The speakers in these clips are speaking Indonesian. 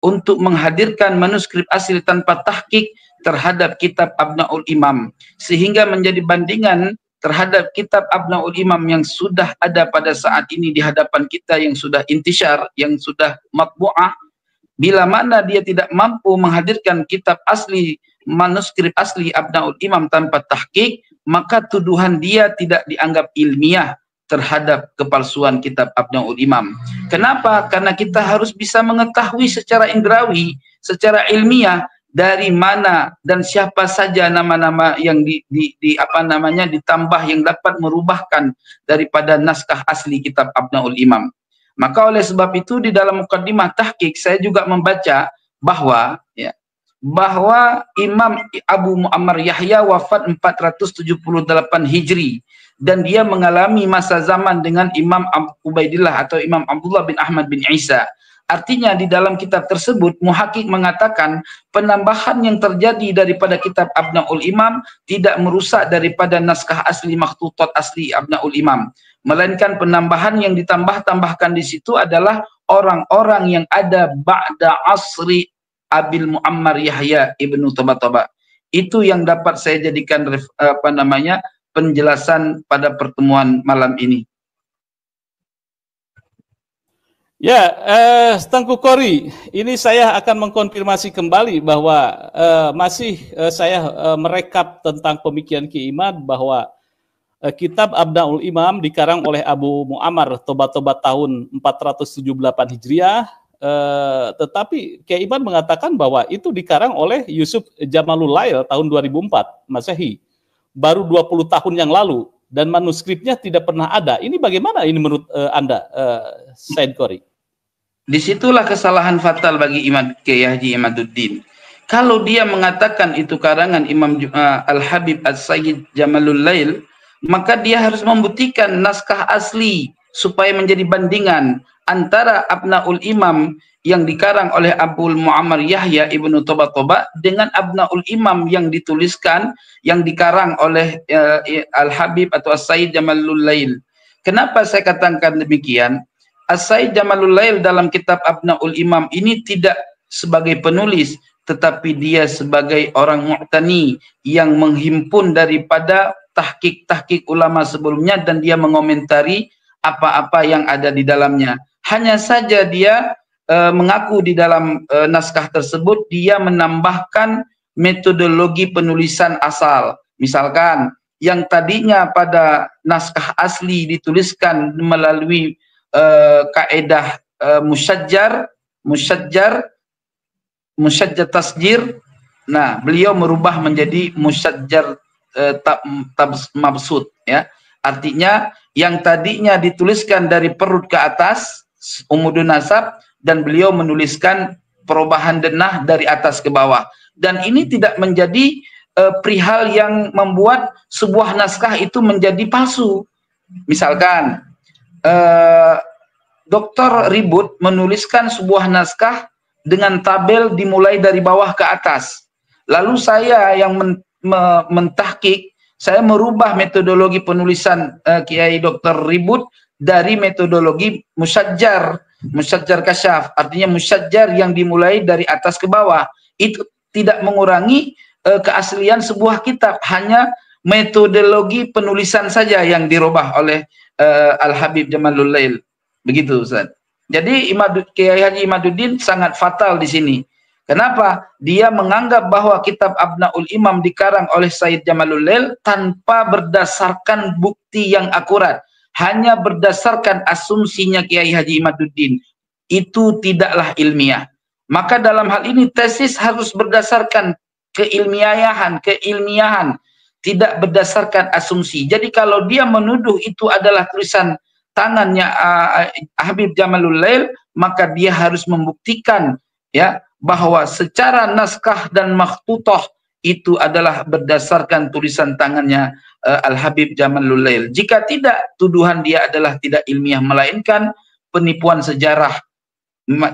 untuk menghadirkan manuskrip asli tanpa tahqiq terhadap kitab Abnaul Imam, sehingga menjadi bandingan terhadap kitab Abnaul Imam yang sudah ada pada saat ini di hadapan kita, yang sudah intisyar, yang sudah matbu'ah. Bila mana dia tidak mampu menghadirkan kitab asli, manuskrip asli Abnaul Imam tanpa tahqiq, maka tuduhan dia tidak dianggap ilmiah terhadap kepalsuan kitab Abnaul Imam. Kenapa? Karena kita harus bisa mengetahui secara indrawi, secara ilmiah, dari mana dan siapa saja nama-nama yang ditambah yang dapat merubahkan daripada naskah asli kitab Abnaul Imam. Maka oleh sebab itu di dalam mukaddimah tahqiq saya juga membaca bahwa Imam Abu Muammar Yahya wafat 478 Hijri, dan dia mengalami masa zaman dengan Imam Ubaidillah atau Imam Abdullah bin Ahmad bin Isa. Artinya di dalam kitab tersebut muhaqqiq mengatakan penambahan yang terjadi daripada kitab Abnaul Imam tidak merusak daripada naskah asli makhtutat asli Abnaul Imam, melainkan penambahan yang ditambahkan di situ adalah orang-orang yang ada ba'da asri Abil Muammar Yahya ibnu Tabataba. Itu yang dapat saya jadikan penjelasan pada pertemuan malam ini. Ya, Tengku Qori, ini saya akan mengkonfirmasi kembali bahwa saya merekap tentang pemikiran Ki Imad bahwa kitab Abnaul Imam dikarang oleh Abu Muammar Tobat-Tobat tahun 478 Hijriah, tetapi Ki Imad mengatakan bahwa itu dikarang oleh Yusuf Jamalul Lail tahun 2004 Masehi, baru 20 tahun yang lalu, dan manuskripnya tidak pernah ada. Ini bagaimana ini menurut Anda, Said Qori? Disitulah kesalahan fatal bagi Imam Kiai Haji Imaduddin. Kalau dia mengatakan itu karangan Imam Al-Habib As-Sayyid Jamalul Lail, maka dia harus membuktikan naskah asli supaya menjadi bandingan antara Abnaul Imam yang dikarang oleh Abu Muammar Yahya ibnu Toba dengan Abnaul Imam yang dituliskan, yang dikarang oleh Al-Habib atau As-Sayyid Jamalul Lail. Kenapa saya katakan demikian? As-Sayyid Jamalul Lail dalam kitab Abnaul Imam ini tidak sebagai penulis, tetapi dia sebagai orang mu'tani yang menghimpun daripada tahqiq ulama sebelumnya, dan dia mengomentari apa-apa yang ada di dalamnya. Hanya saja dia mengaku di dalam naskah tersebut dia menambahkan metodologi penulisan asal. Misalkan yang tadinya pada naskah asli dituliskan melalui kaedah musyajjar tasjir, nah beliau merubah menjadi musyajjar mabsut, ya. Artinya yang tadinya dituliskan dari perut ke atas umudun nasab, dan beliau menuliskan perubahan denah dari atas ke bawah, dan ini tidak menjadi perihal yang membuat sebuah naskah itu menjadi palsu. Misalkan Dr. Ribut menuliskan sebuah naskah dengan tabel dimulai dari bawah ke atas, lalu saya yang mentahqiq, saya merubah metodologi penulisan Kiai Dr. Ribut dari metodologi musyajjar kasyaf, artinya musyajjar yang dimulai dari atas ke bawah. Itu tidak mengurangi keaslian sebuah kitab, hanya metodologi penulisan saja yang dirubah oleh Al-Habib Jamalul Lail. Begitu, Ustaz. Jadi Kiai Haji Imaduddin sangat fatal di sini. Kenapa? Dia menganggap bahwa kitab Abnaul Imam dikarang oleh Sayyid Jamalul Lail tanpa berdasarkan bukti yang akurat, hanya berdasarkan asumsinya Kiai Haji Imaduddin. Itu tidaklah ilmiah. Maka dalam hal ini tesis harus berdasarkan keilmiahan, tidak berdasarkan asumsi. Jadi kalau dia menuduh itu adalah tulisan tangannya Habib Jamalul Lail, maka dia harus membuktikan, ya, bahwa secara naskah dan makhtutah itu adalah berdasarkan tulisan tangannya Al-Habib Jamalul Lail. Jika tidak, tuduhan dia adalah tidak ilmiah, melainkan penipuan sejarah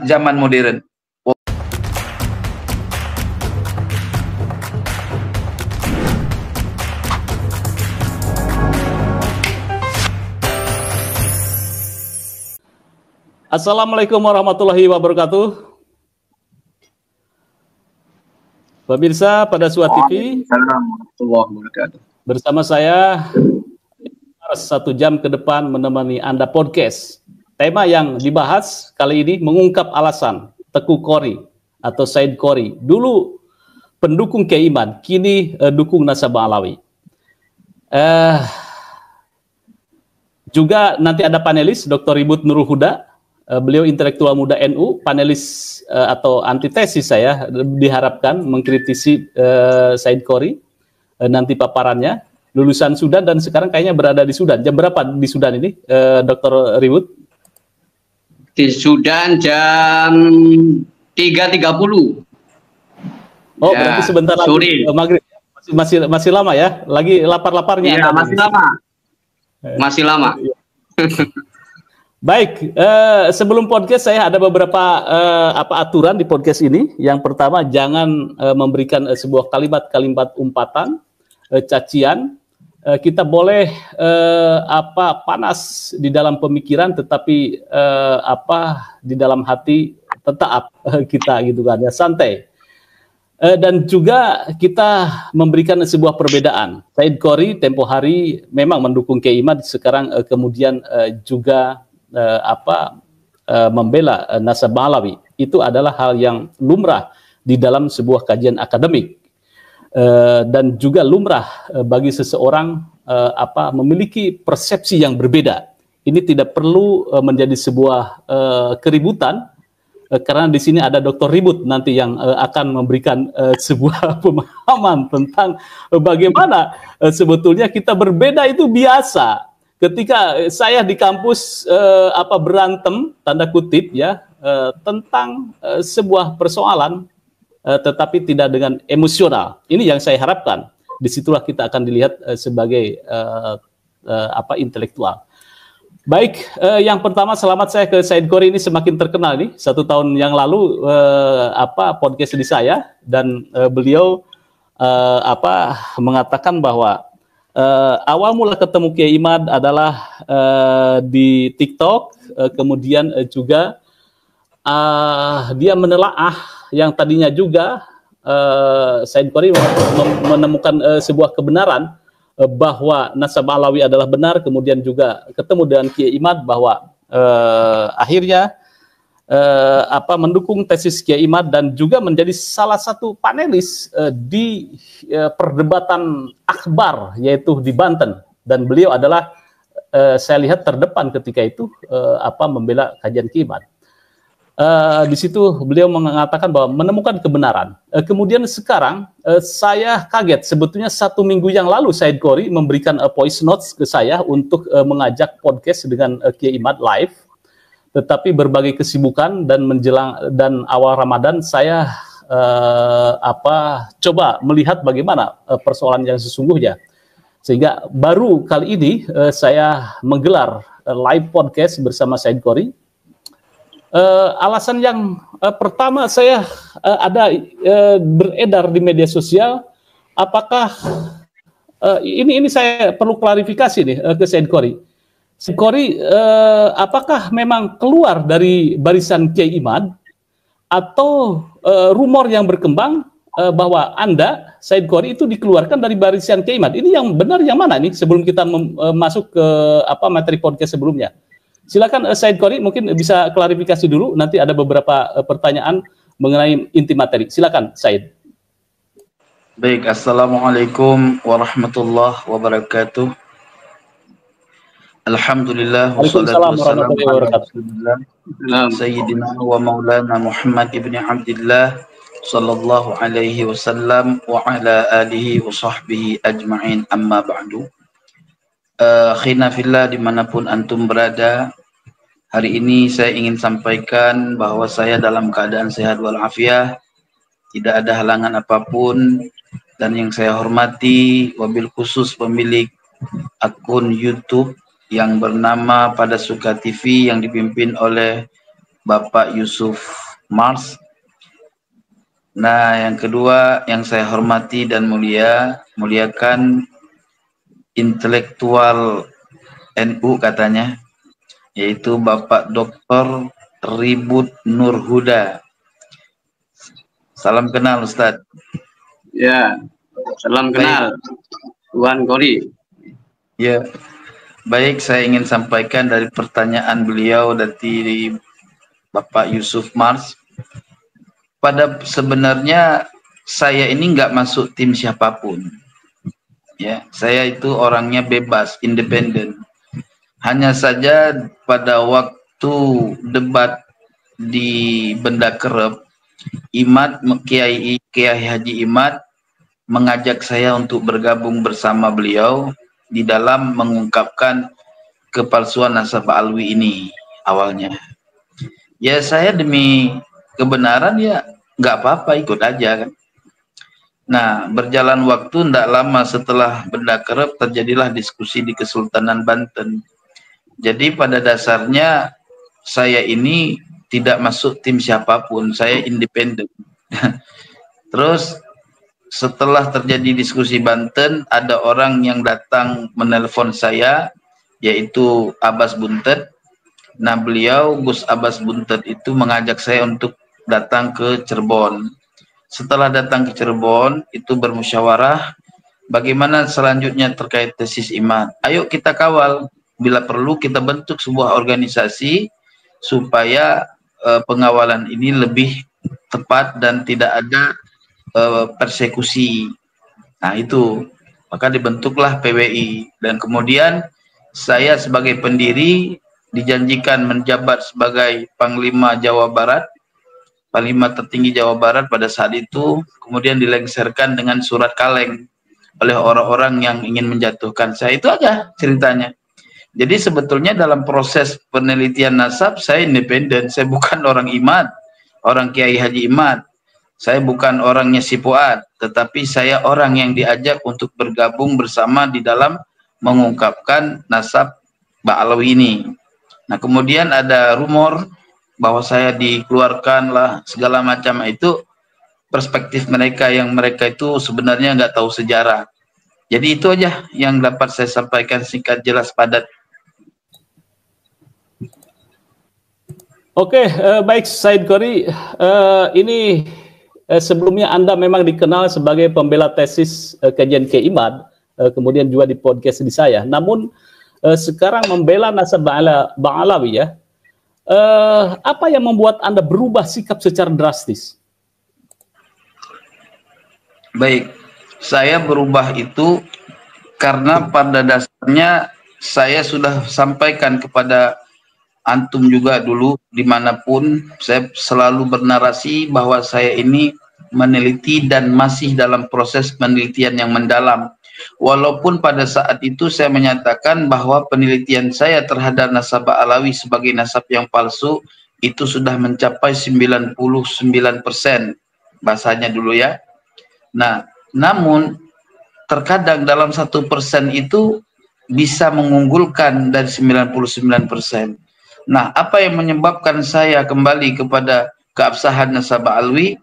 zaman modern. Assalamualaikum warahmatullahi wabarakatuh. Pemirsa pada Suara TV, bersama saya 1 jam ke depan menemani Anda podcast. Tema yang dibahas kali ini mengungkap alasan Teuku Khory atau Said Khory, dulu pendukung Kiai Imad, kini dukung Nasabah Alawi. Juga nanti ada panelis Dr. Ribut Nurul Huda, beliau intelektual muda NU, panelis atau antitesis saya diharapkan mengkritisi Said Khory, nanti paparannya, lulusan Sudan dan sekarang kayaknya berada di Sudan. Jam berapa di Sudan ini, Dr. Ribut? Di Sudan jam 3.30. Oh, ya, berarti sebentar lagi maghrib. Masih lama ya? Lagi lapar-laparnya? Iya, masih lama. Masih lama. Baik, sebelum podcast saya ada beberapa aturan di podcast ini. Yang pertama, jangan memberikan sebuah kalimat-kalimat umpatan, cacian. Kita boleh panas di dalam pemikiran, tetapi di dalam hati tetap kita gitu kan ya, santai. Dan juga kita memberikan sebuah perbedaan. Said Khory tempo hari memang mendukung Kiai Imad, sekarang kemudian juga membela Nasabah Alawi. Itu adalah hal yang lumrah di dalam sebuah kajian akademik, dan juga lumrah bagi seseorang memiliki persepsi yang berbeda. Ini tidak perlu menjadi sebuah keributan. Karena di sini ada Dr. Ribut nanti yang akan memberikan sebuah pemahaman tentang bagaimana sebetulnya kita berbeda itu biasa. Ketika saya di kampus berantem tanda kutip ya tentang sebuah persoalan, tetapi tidak dengan emosional. Ini yang saya harapkan. Disitulah kita akan dilihat sebagai intelektual. Baik, yang pertama selamat saya ke Said Khory, ini semakin terkenal nih. 1 tahun yang lalu podcast di saya, dan beliau mengatakan bahwa awal mula ketemu Kiai Imad adalah di TikTok, kemudian juga dia menelaah yang tadinya juga Said Khory menemukan sebuah kebenaran bahwa Nasabah Alawi adalah benar, kemudian juga ketemu dengan Kiai Imad bahwa akhirnya mendukung tesis Kiai Imad dan juga menjadi salah satu panelis di perdebatan akbar, yaitu di Banten, dan beliau adalah saya lihat terdepan ketika itu membela kajian Kiai Imad. Di situ beliau mengatakan bahwa menemukan kebenaran. Kemudian sekarang saya kaget, sebetulnya 1 minggu yang lalu Said Khory memberikan voice notes ke saya untuk mengajak podcast dengan Kiai Imad live. Tetapi berbagai kesibukan dan menjelang dan awal Ramadan saya coba melihat bagaimana persoalan yang sesungguhnya. Sehingga baru kali ini saya menggelar live podcast bersama Said Khory. Alasan yang pertama, saya ada beredar di media sosial, apakah ini saya perlu klarifikasi nih ke Said Khory. Said Khory, apakah memang keluar dari barisan Kiai Imad, atau rumor yang berkembang bahwa Anda, Said Khory, itu dikeluarkan dari barisan Kiai Imad? Ini yang benar yang mana nih, sebelum kita masuk ke materi podcast sebelumnya? Silakan Said Khory, mungkin bisa klarifikasi dulu, nanti ada beberapa pertanyaan mengenai inti materi. Silakan Said. Baik, Assalamualaikum warahmatullahi wabarakatuh. Alhamdulillah wassalatu wassalamu ala Rasulillah Sayyidina wa Maulana Muhammad ibn Abdillah sallallahu alaihi wasallam wa ala alihi wa sahbihi ajma'in, amma ba'du. Khina fillah, dimanapun antum berada, hari ini saya ingin sampaikan bahwa saya dalam keadaan sehat walafiat, tidak ada halangan apapun, dan yang saya hormati wabil khusus pemilik akun YouTube yang bernama Pada Suka TV yang dipimpin oleh Bapak Yusuf Mars. Nah, yang kedua yang saya hormati dan muliakan intelektual NU katanya, yaitu Bapak Dr. Ribut Nurul Huda. Salam kenal Ustadz. Ya, salam kenal, Tuan Kori. Ya, baik, saya ingin sampaikan dari pertanyaan beliau dari Bapak Yusuf Mars. Pada sebenarnya saya ini nggak masuk tim siapapun. Ya, saya itu orangnya bebas, independen. Hanya saja pada waktu debat di Benda Kerep, Imad Kiai Haji Imad mengajak saya untuk bergabung bersama beliau di dalam mengungkapkan kepalsuan nasabah alwi ini awalnya. Ya saya demi kebenaran ya nggak apa-apa, ikut aja kan. Nah, berjalan waktu tidak lama setelah Benda Kerep terjadilah diskusi di Kesultanan Banten. Jadi pada dasarnya saya ini tidak masuk tim siapapun, saya independen. Terus setelah terjadi diskusi Banten, ada orang yang datang menelpon saya, yaitu Abbas Buntet. Nah, beliau, Gus Abbas Buntet itu mengajak saya untuk datang ke Cirebon. Setelah datang ke Cirebon, itu bermusyawarah, bagaimana selanjutnya terkait tesis Imad. Ayo kita kawal, bila perlu kita bentuk sebuah organisasi, supaya pengawalan ini lebih tepat dan tidak ada persekusi. Nah itu, maka dibentuklah PWI, dan kemudian saya sebagai pendiri dijanjikan menjabat sebagai Panglima Jawa Barat, Panglima tertinggi Jawa Barat pada saat itu, kemudian dilengserkan dengan surat kaleng oleh orang-orang yang ingin menjatuhkan saya. Itu aja ceritanya. Jadi sebetulnya dalam proses penelitian nasab saya independen, saya bukan orang Imad, orang Kiai Haji Imad. Saya bukan orangnya si Fuad, tetapi saya orang yang diajak untuk bergabung bersama di dalam mengungkapkan nasab Ba'alawi ini. Nah, kemudian ada rumor bahwa saya dikeluarkan lah segala macam, itu perspektif mereka yang mereka itu sebenarnya nggak tahu sejarah. Jadi itu aja yang dapat saya sampaikan, singkat, jelas, padat. Oke, baik Said Kori, ini sebelumnya Anda memang dikenal sebagai pembela tesis kajian Kiai Imad, kemudian juga di podcast di saya. Namun sekarang membela nasab Ba'alawi ya. Apa yang membuat Anda berubah sikap secara drastis? Baik, saya berubah itu karena pada dasarnya saya sudah sampaikan kepada antum juga dulu, dimanapun saya selalu bernarasi bahwa saya ini meneliti dan masih dalam proses penelitian yang mendalam. Walaupun pada saat itu saya menyatakan bahwa penelitian saya terhadap nasab Ba'alawi sebagai nasab yang palsu itu sudah mencapai 99%, bahasanya dulu ya. Nah, namun terkadang dalam 1% itu bisa mengunggulkan dari 99%. Nah, apa yang menyebabkan saya kembali kepada keabsahan nasab Ba'alawi?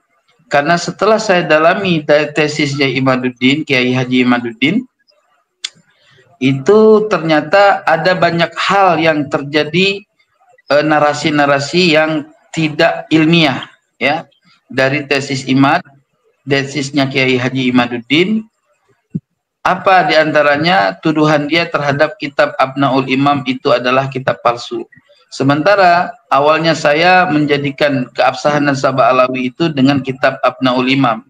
Karena setelah saya dalami tesisnya Imaduddin, Kiai Haji Imaduddin, itu ternyata ada banyak hal yang terjadi, narasi-narasi yang tidak ilmiah ya, dari tesis Imad, tesisnya Kiai Haji Imaduddin. Apa diantaranya? Tuduhan dia terhadap kitab Abnaul Imam itu adalah kitab palsu. Sementara awalnya saya menjadikan keabsahan nasab Ba'alawi itu dengan kitab Abnaul Imam.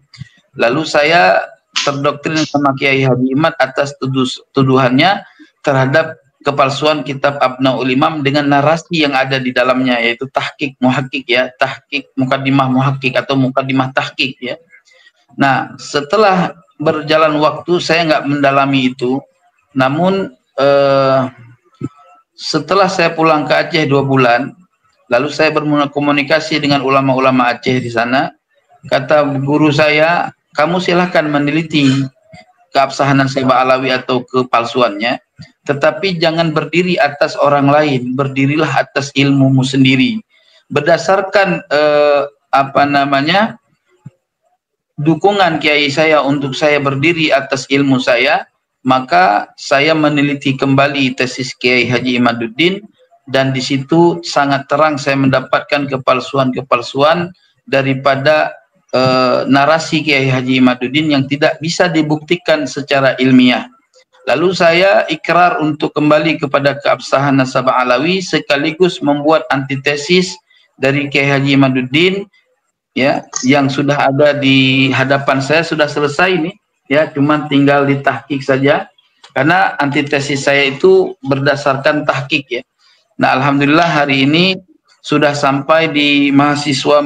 Lalu saya terdoktrin sama Kiai Haji Imad atas tuduhannya terhadap kepalsuan kitab Abnaul Imam dengan narasi yang ada di dalamnya, yaitu tahqiq muhakkik ya, tahqiq mukaddimah muhakkik atau mukaddimah tahqiq ya. Nah, setelah berjalan waktu saya nggak mendalami itu, namun setelah saya pulang ke Aceh 2 bulan, lalu saya berkomunikasi dengan ulama-ulama Aceh di sana. Kata guru saya, kamu silahkan meneliti keabsahan nasab Ba'alawi atau kepalsuannya, tetapi jangan berdiri atas orang lain, berdirilah atas ilmumu sendiri. Berdasarkan dukungan kiai saya untuk saya berdiri atas ilmu saya, maka saya meneliti kembali tesis Kiai Haji Imaduddin, dan di situ sangat terang saya mendapatkan kepalsuan-kepalsuan daripada narasi Kiai Haji Imaduddin yang tidak bisa dibuktikan secara ilmiah. Lalu saya ikrar untuk kembali kepada keabsahan nasabah Alawi sekaligus membuat antitesis dari Kiai Haji Imaduddin, ya, yang sudah ada di hadapan saya, sudah selesai ini, ya, cuma tinggal ditahqiq saja karena antitesis saya itu berdasarkan tahqiq, ya. Nah, alhamdulillah hari ini sudah sampai di mahasiswa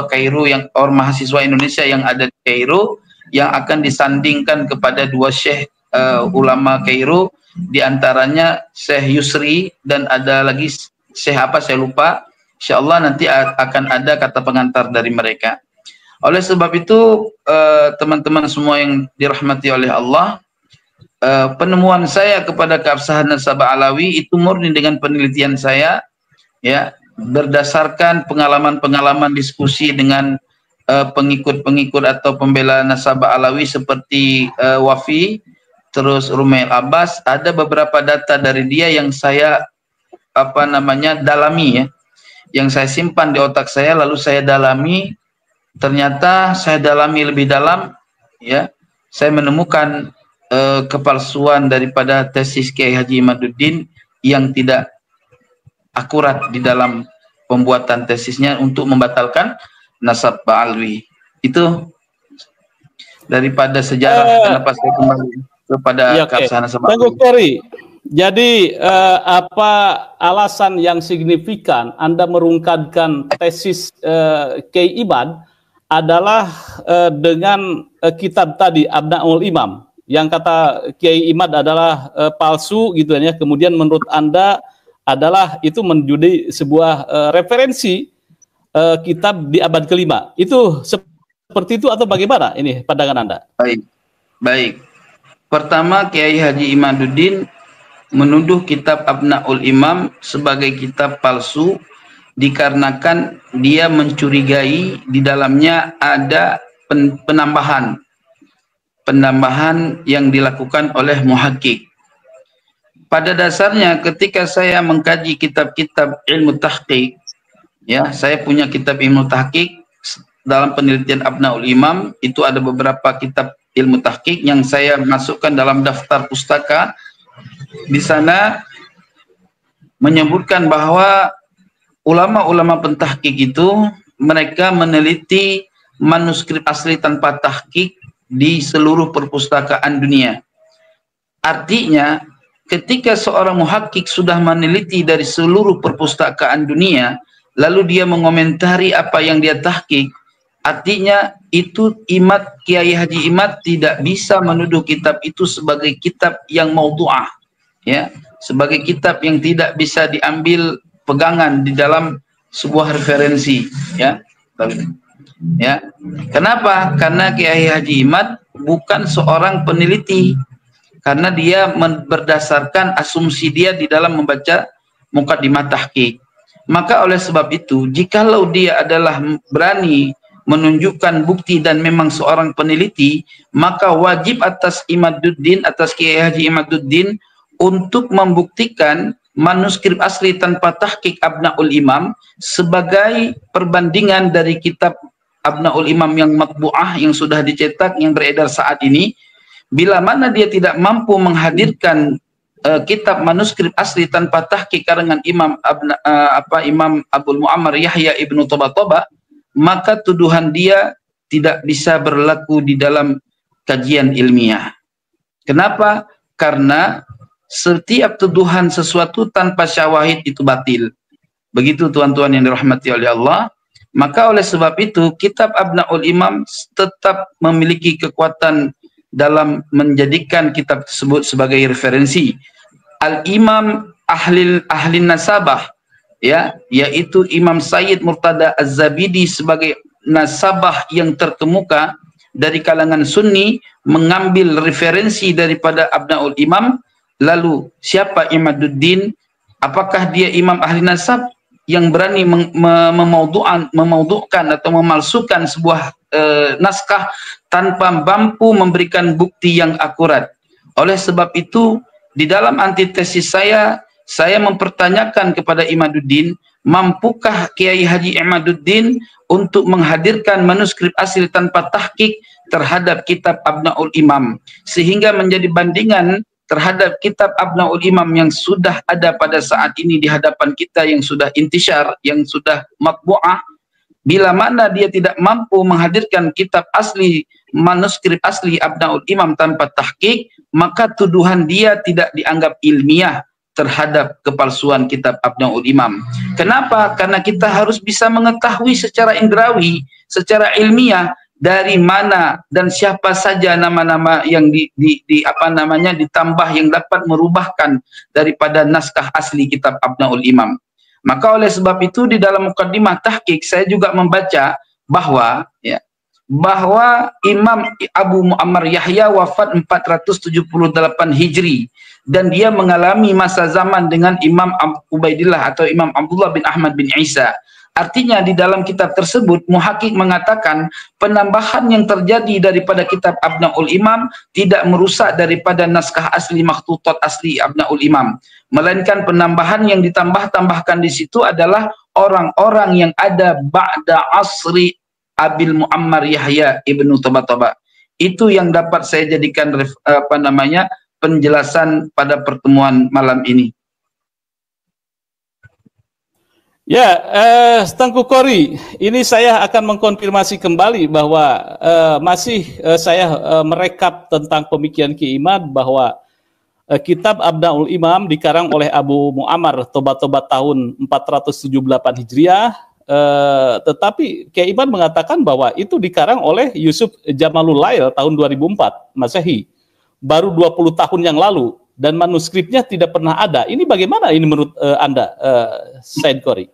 Kairo mahasiswa Indonesia yang ada di Kairo yang akan disandingkan kepada dua syekh ulama Kairo, diantaranya Syekh Yusri dan ada lagi Syekh apa saya lupa. Insyaallah nanti akan ada kata pengantar dari mereka. Oleh sebab itu teman-teman semua yang dirahmati oleh Allah, penemuan saya kepada keabsahan nasabah Alawi itu murni dengan penelitian saya, ya, berdasarkan pengalaman-pengalaman diskusi dengan pengikut-pengikut atau pembela nasabah Alawi seperti Wafi, terus Rumail Abbas. Ada beberapa data dari dia yang saya dalami, ya, yang saya simpan di otak saya, lalu saya dalami. Ternyata saya dalami lebih dalam, ya, saya menemukan kepalsuan daripada tesis Kiai Haji Imaduddin yang tidak akurat di dalam pembuatan tesisnya untuk membatalkan nasabah Alawi. Itu daripada sejarah kenapa saya kembali kepada keabsahan nasabah Alawi. Jadi apa alasan yang signifikan Anda merungkadkan tesis Kiai Imad adalah dengan kitab tadi Abnaul Imam yang kata Kiai Imad adalah palsu gitu ya. Kemudian menurut Anda adalah itu menjadi sebuah referensi kitab di abad kelima. Itu seperti itu atau bagaimana ini pandangan Anda? Baik. Pertama, Kiai Haji Imaduddin menuduh kitab Abnaul Imam sebagai kitab palsu dikarenakan dia mencurigai di dalamnya ada penambahan yang dilakukan oleh muhakkik. Pada dasarnya ketika saya mengkaji kitab-kitab ilmu tahqiq, ya, saya punya kitab ilmu tahqiq dalam penelitian Abnaul Imam, itu ada beberapa kitab ilmu tahqiq yang saya masukkan dalam daftar pustaka. Di sana menyebutkan bahwa ulama-ulama pentahqiq itu mereka meneliti manuskrip asli tanpa tahqiq di seluruh perpustakaan dunia. Artinya ketika seorang muhakkik sudah meneliti dari seluruh perpustakaan dunia, lalu dia mengomentari apa yang dia tahqiq, artinya itu Kiai Haji Imad tidak bisa menuduh kitab itu sebagai kitab yang maudhu'ah, ya, sebagai kitab yang tidak bisa diambil pegangan di dalam sebuah referensi, ya. Ya. Kenapa? Karena Kiai Haji Imad bukan seorang peneliti, karena dia berdasarkan asumsi dia di dalam membaca muqaddimah tahqiq. Maka oleh sebab itu, jikalau dia adalah berani menunjukkan bukti dan memang seorang peneliti, maka wajib atas Imaduddin, atas Kiai Haji Imaduddin untuk membuktikan manuskrip asli tanpa tahqiq Abnaul Imam sebagai perbandingan dari kitab Abnaul Imam yang matbu'ah yang sudah dicetak yang beredar saat ini. Bila mana dia tidak mampu menghadirkan kitab manuskrip asli tanpa tahqiq karangan Imam Abul Mu'ammar Yahya ibnu Toba, maka tuduhan dia tidak bisa berlaku di dalam kajian ilmiah. Kenapa? Karena setiap tuduhan sesuatu tanpa syawahid itu batil. Begitu tuan-tuan yang dirahmati oleh Allah. Maka oleh sebab itu kitab Abnaul Imam tetap memiliki kekuatan dalam menjadikan kitab tersebut sebagai referensi. Al-Imam ahli nasabah, ya, yaitu Imam Sayyid Murtada Az-Zabidi sebagai nasabah yang terkemuka dari kalangan Sunni mengambil referensi daripada Abnaul Imam. Lalu siapa Imaduddin? Apakah dia imam ahli nasab yang berani memaudhu'kan atau memalsukan sebuah naskah tanpa mampu memberikan bukti yang akurat? Oleh sebab itu, di dalam antitesis saya mempertanyakan kepada Imaduddin mampukah Kiai Haji Imaduddin untuk menghadirkan manuskrip asli tanpa tahqiq terhadap kitab Abnaul Imam, sehingga menjadi bandingan terhadap kitab Abnaul Imam yang sudah ada pada saat ini di hadapan kita, yang sudah intisyar, yang sudah matbu'ah. Bila mana dia tidak mampu menghadirkan kitab asli, manuskrip asli Abnaul Imam tanpa tahqiq, maka tuduhan dia tidak dianggap ilmiah terhadap kepalsuan kitab Abnaul Imam. Kenapa? Karena kita harus bisa mengetahui secara indrawi, secara ilmiah, dari mana dan siapa saja nama-nama yang ditambah yang dapat merubahkan daripada naskah asli kitab Abnaul Imam. Maka oleh sebab itu di dalam mukaddimah tahqiq saya juga membaca bahwa bahwa Imam Abu Muammar Yahya wafat 478 Hijri, dan dia mengalami masa zaman dengan Imam Ubaidillah atau Imam Abdullah bin Ahmad bin Isa. Artinya di dalam kitab tersebut muhaqqiq mengatakan penambahan yang terjadi daripada kitab Abnaul Imam tidak merusak daripada naskah asli makhtutat asli Abnaul Imam, melainkan penambahan yang ditambah-tambahkan di situ adalah orang-orang yang ada ba'da asri Abil Muammar Yahya ibnu Tabataba. Itu yang dapat saya jadikan penjelasan pada pertemuan malam ini. Ya, Tengku Qori, ini saya akan mengkonfirmasi kembali bahwa saya merekap tentang pemikiran Ki Imad bahwa kitab Abnaul Imam dikarang oleh Abu Muammar Tobat-Tobat tahun 478 Hijriah, tetapi Ki Imad mengatakan bahwa itu dikarang oleh Yusuf Jamalul Lail tahun 2004 Masehi, baru 20 tahun yang lalu, dan manuskripnya tidak pernah ada. Ini bagaimana ini menurut Anda, Said Qori?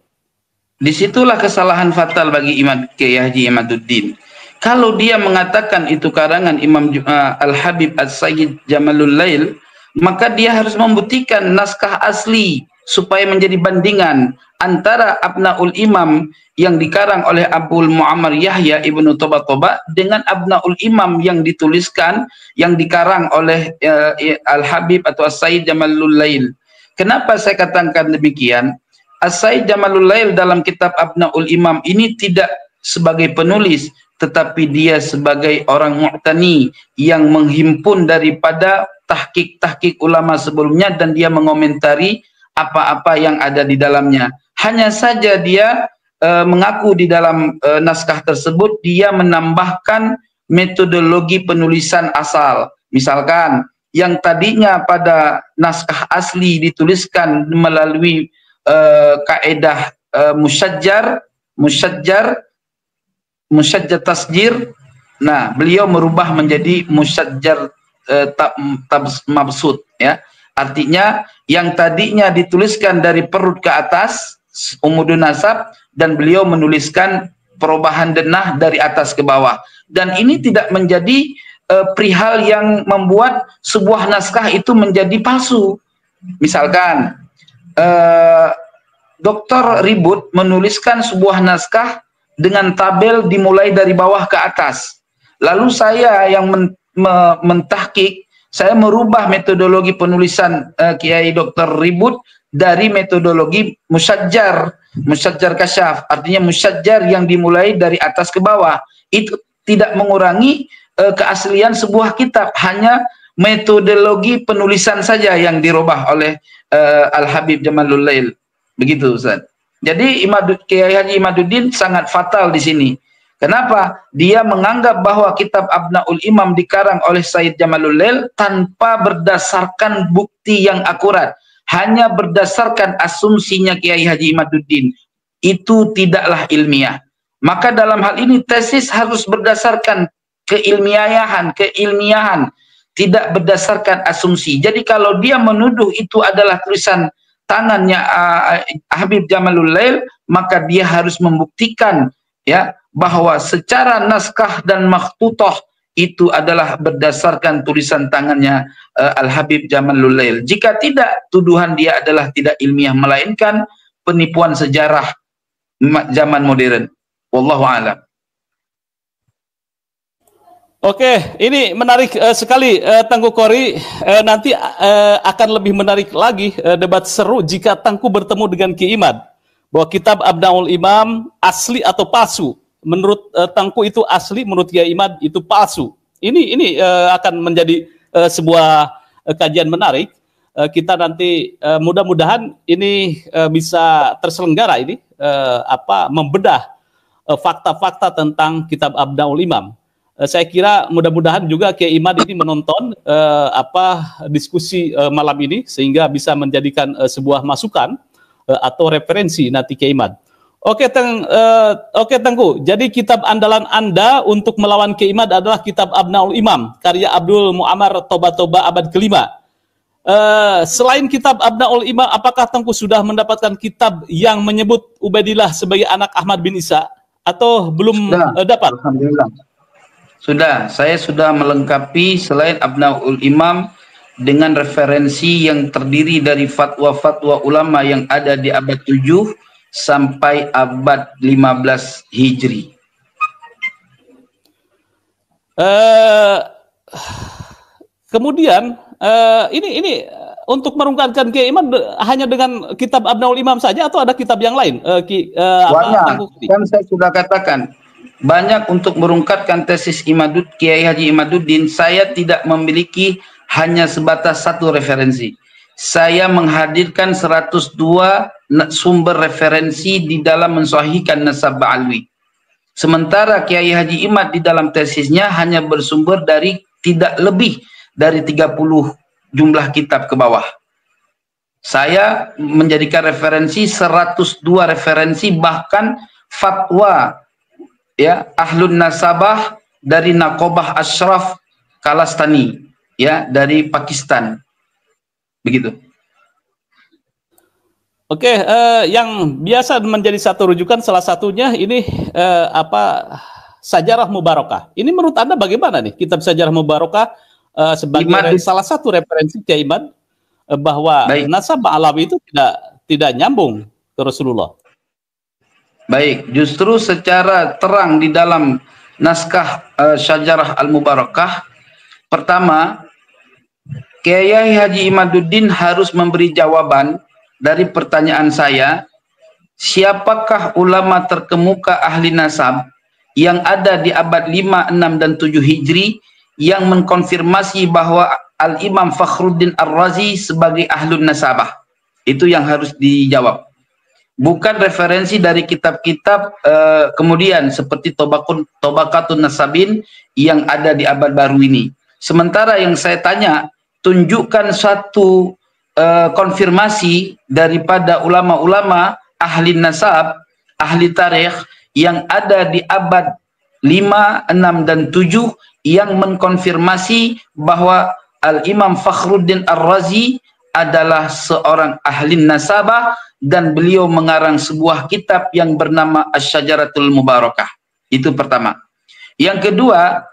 Disitulah kesalahan fatal bagi Kiai Haji Imaduddin. Kalau dia mengatakan itu karangan Imam Al-Habib As-Sayyid Jamalul Lail, maka dia harus membuktikan naskah asli supaya menjadi bandingan antara Abnaul Imam yang dikarang oleh Abu Muammar Yahya ibnu Toba dengan Abnaul Imam yang dituliskan, yang dikarang oleh Al-Habib atau As-Sayyid Jamalul Lail. Kenapa saya katakan demikian? As-Sayyid Jamalul Lail dalam kitab Abnaul Imam ini tidak sebagai penulis, tetapi dia sebagai orang mu'tani yang menghimpun daripada tahqiq ulama sebelumnya, dan dia mengomentari apa-apa yang ada di dalamnya. Hanya saja dia mengaku di dalam naskah tersebut dia menambahkan metodologi penulisan asal. Misalkan yang tadinya pada naskah asli dituliskan melalui kaedah musyajjar tasjir, nah beliau merubah menjadi musyajjar mabsut, ya. Artinya yang tadinya dituliskan dari perut ke atas umudun nasab, dan beliau menuliskan perubahan denah dari atas ke bawah, dan ini tidak menjadi perihal yang membuat sebuah naskah itu menjadi palsu. Misalkan Dr. Ribut menuliskan sebuah naskah dengan tabel dimulai dari bawah ke atas, lalu saya yang mentahqiq, saya merubah metodologi penulisan Kiai Dr. Ribut dari metodologi musyajjar kasyaf, artinya musyajjar yang dimulai dari atas ke bawah. Itu tidak mengurangi keaslian sebuah kitab, hanya metodologi penulisan saja yang dirubah oleh Al-Habib Jamalul Lail. Begitu, Ustaz. Jadi Kiai Haji Imaduddin sangat fatal di sini. Kenapa? Dia menganggap bahwa kitab Abnaul Imam dikarang oleh Sayyid Jamalul Lail tanpa berdasarkan bukti yang akurat, hanya berdasarkan asumsinya Kiai Haji Imaduddin. Itu tidaklah ilmiah. Maka dalam hal ini tesis harus berdasarkan keilmiahan, tidak berdasarkan asumsi. Jadi kalau dia menuduh itu adalah tulisan tangannya Habib Jamalul Lail, maka dia harus membuktikan, ya, bahwa secara naskah dan makhtutah itu adalah berdasarkan tulisan tangannya Al-Habib Jamalul Lail. Jika tidak, tuduhan dia adalah tidak ilmiah, melainkan penipuan sejarah zaman modern. Wallahu a'lam. Oke, ini menarik sekali, Tengku Qori. Nanti akan lebih menarik lagi debat seru jika Tengku bertemu dengan Ki Imad. bahwa kitab Abnaul Imam asli atau palsu. Menurut Tengku itu asli, menurut Kiai Imad itu palsu. Ini akan menjadi sebuah kajian menarik. Kita nanti mudah-mudahan ini bisa terselenggara ini membedah fakta-fakta tentang kitab Abnaul Imam. Saya kira mudah-mudahan juga Kiai Imad ini menonton diskusi malam ini sehingga bisa menjadikan sebuah masukan atau referensi nanti Kiai Imad. Oke Tengku. Jadi kitab andalan Anda untuk melawan Kiai Imad adalah kitab Abnaul Imam karya Abdul Muammar Toba abad kelima. Selain kitab Abnaul Imam, apakah Tengku sudah mendapatkan kitab yang menyebut Ubaidillah sebagai anak Ahmad bin Isa atau belum dapat? Alhamdulillah. Saya sudah melengkapi selain Abnaul Imam dengan referensi yang terdiri dari fatwa-fatwa ulama yang ada di abad 7 sampai abad 15 Hijri. Kemudian ini untuk merungkatkan Kiai Imam hanya dengan kitab Abnaul Imam saja atau ada kitab yang lain? Banyak, kan saya sudah katakan banyak untuk merungkatkan tesis Kiai Haji Imaduddin. Saya tidak memiliki hanya sebatas satu referensi. Saya menghadirkan 102 sumber referensi di dalam mensahihkan nasab Ba'alwi. Sementara Kiai Haji Imad di dalam tesisnya hanya bersumber dari tidak lebih dari 30 jumlah kitab ke bawah. Saya menjadikan referensi 102 referensi, bahkan fatwa Ahlun Nasabah dari Naqobah Ashraf Kalastani dari Pakistan. Begitu. Oke, yang biasa menjadi satu rujukan salah satunya ini Sajarah Mubarakah. Ini menurut Anda bagaimana nih kitab Sajarah Mubarakah sebagai salah satu referensi Kiai Imad bahwa nasab Alawi itu tidak nyambung ke Rasulullah? Baik, justru secara terang di dalam naskah Sajarah Al-Mubarakah, pertama Kiai Haji Imaduddin harus memberi jawaban dari pertanyaan saya, siapakah ulama terkemuka ahli nasab yang ada di abad 5, 6, dan 7 Hijri yang mengkonfirmasi bahwa Al-Imam Fakhruddin Ar-Razi sebagai ahlun nasabah? Itu yang harus dijawab. Bukan referensi dari kitab-kitab kemudian seperti Tobaqatun Nasabin yang ada di abad baru ini. Sementara yang saya tanya, tunjukkan satu konfirmasi daripada ulama-ulama ahli nasab, ahli tarikh yang ada di abad 5, 6, dan 7 yang mengkonfirmasi bahwa Al-Imam Fakhruddin Ar-Razi adalah seorang ahli nasabah dan beliau mengarang sebuah kitab yang bernama Asy-Syajaratul Mubarakah. Itu pertama. Yang kedua,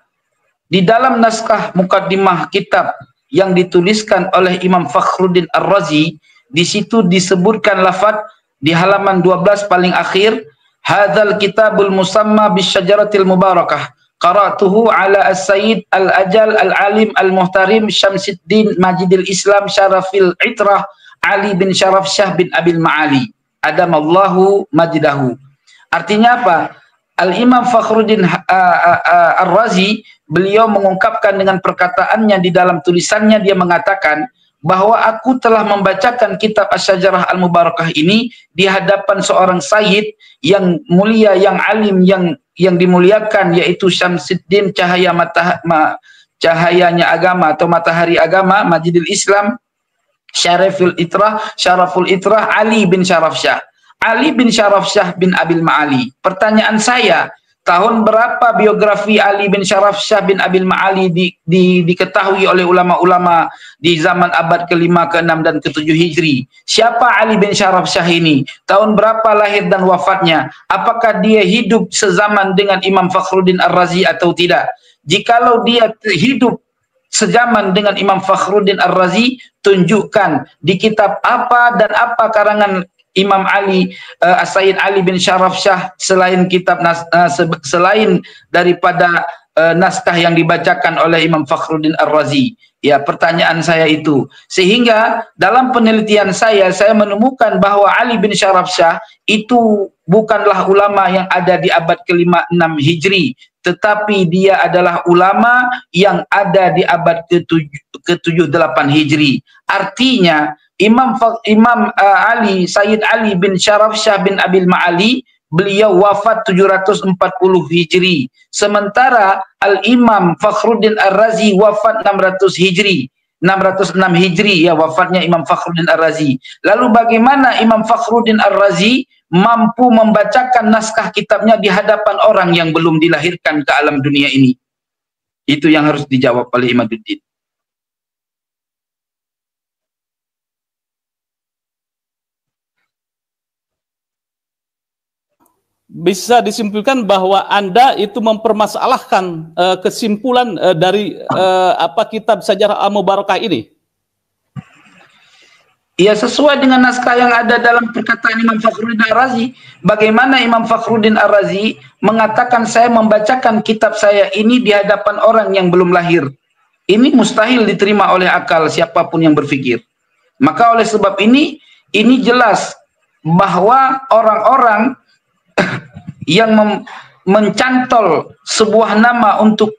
di dalam naskah mukaddimah kitab yang dituliskan oleh Imam Fakhruddin Ar-Razi, di situ disebutkan lafaz di halaman 12 paling akhir, hadzal kitabul musamma bisyajaratil mubarakah qara'tuhu ala as-sayyid al-ajal al-alim al-muhtarim Syamsuddin Majidil Islam Syarafil Itrah Ali bin Syaraf Syah bin Abil Ma'ali adamallahu majdahu. Artinya apa? Al-Imam Fakhruddin Ar-Razi, beliau mengungkapkan dengan perkataannya di dalam tulisannya, dia mengatakan bahwa aku telah membacakan kitab Asy-Syajarah Al-Mubarakah ini di hadapan seorang sayyid yang mulia, yang alim, yang dimuliakan, yaitu Syamsuddin cahayanya agama atau matahari agama, Majidil Islam, Syaraful Itrah Ali bin Syaraf Syah. Ali bin Syaraf Syah bin Abil Ma'ali. Pertanyaan saya, tahun berapa biografi Ali bin Syaraf Syah bin Abil Ma'ali diketahui oleh ulama-ulama di zaman abad ke-5, ke-6, dan ke-7 Hijri? Siapa Ali bin Syaraf Syah ini? Tahun berapa lahir dan wafatnya? Apakah dia hidup sezaman dengan Imam Fakhruddin Ar-Razi atau tidak? Jikalau dia hidup sejaman dengan Imam Fakhruddin Ar-Razi, tunjukkan di kitab apa dan apa karangan Imam Ali, Sayyid Ali bin Syaraf Syah selain kitab selain daripada naskah yang dibacakan oleh Imam Fakhruddin Ar-Razi. Ya, pertanyaan saya itu. Sehingga dalam penelitian saya menemukan bahwa Ali bin Syarafsyah itu bukanlah ulama yang ada di abad ke-5-6 Hijri, tetapi dia adalah ulama yang ada di abad ke-7-8 Hijri. Artinya Imam Ali, Sayyid Ali bin Syarafsyah bin Abil Ma'ali, beliau wafat 740 Hijri. Sementara Al-Imam Fakhruddin Ar-Razi wafat 600 Hijri. 606 Hijri ya wafatnya Imam Fakhruddin Ar-Razi. Lalu bagaimana Imam Fakhruddin Ar-Razi mampu membacakan naskah kitabnya di hadapan orang yang belum dilahirkan ke alam dunia ini? Itu yang harus dijawab oleh Imaduddin. Bisa disimpulkan bahwa Anda itu mempermasalahkan kesimpulan dari kitab Sajarah Al-Mubarakah ini. Ya, sesuai dengan naskah yang ada dalam perkataan Imam Fakhruddin Ar-Razi. Bagaimana Imam Fakhruddin Ar-Razi mengatakan saya membacakan kitab saya ini di hadapan orang yang belum lahir. Ini mustahil diterima oleh akal siapapun yang berpikir. Maka oleh sebab ini jelas bahwa orang-orang yang mencantol sebuah nama untuk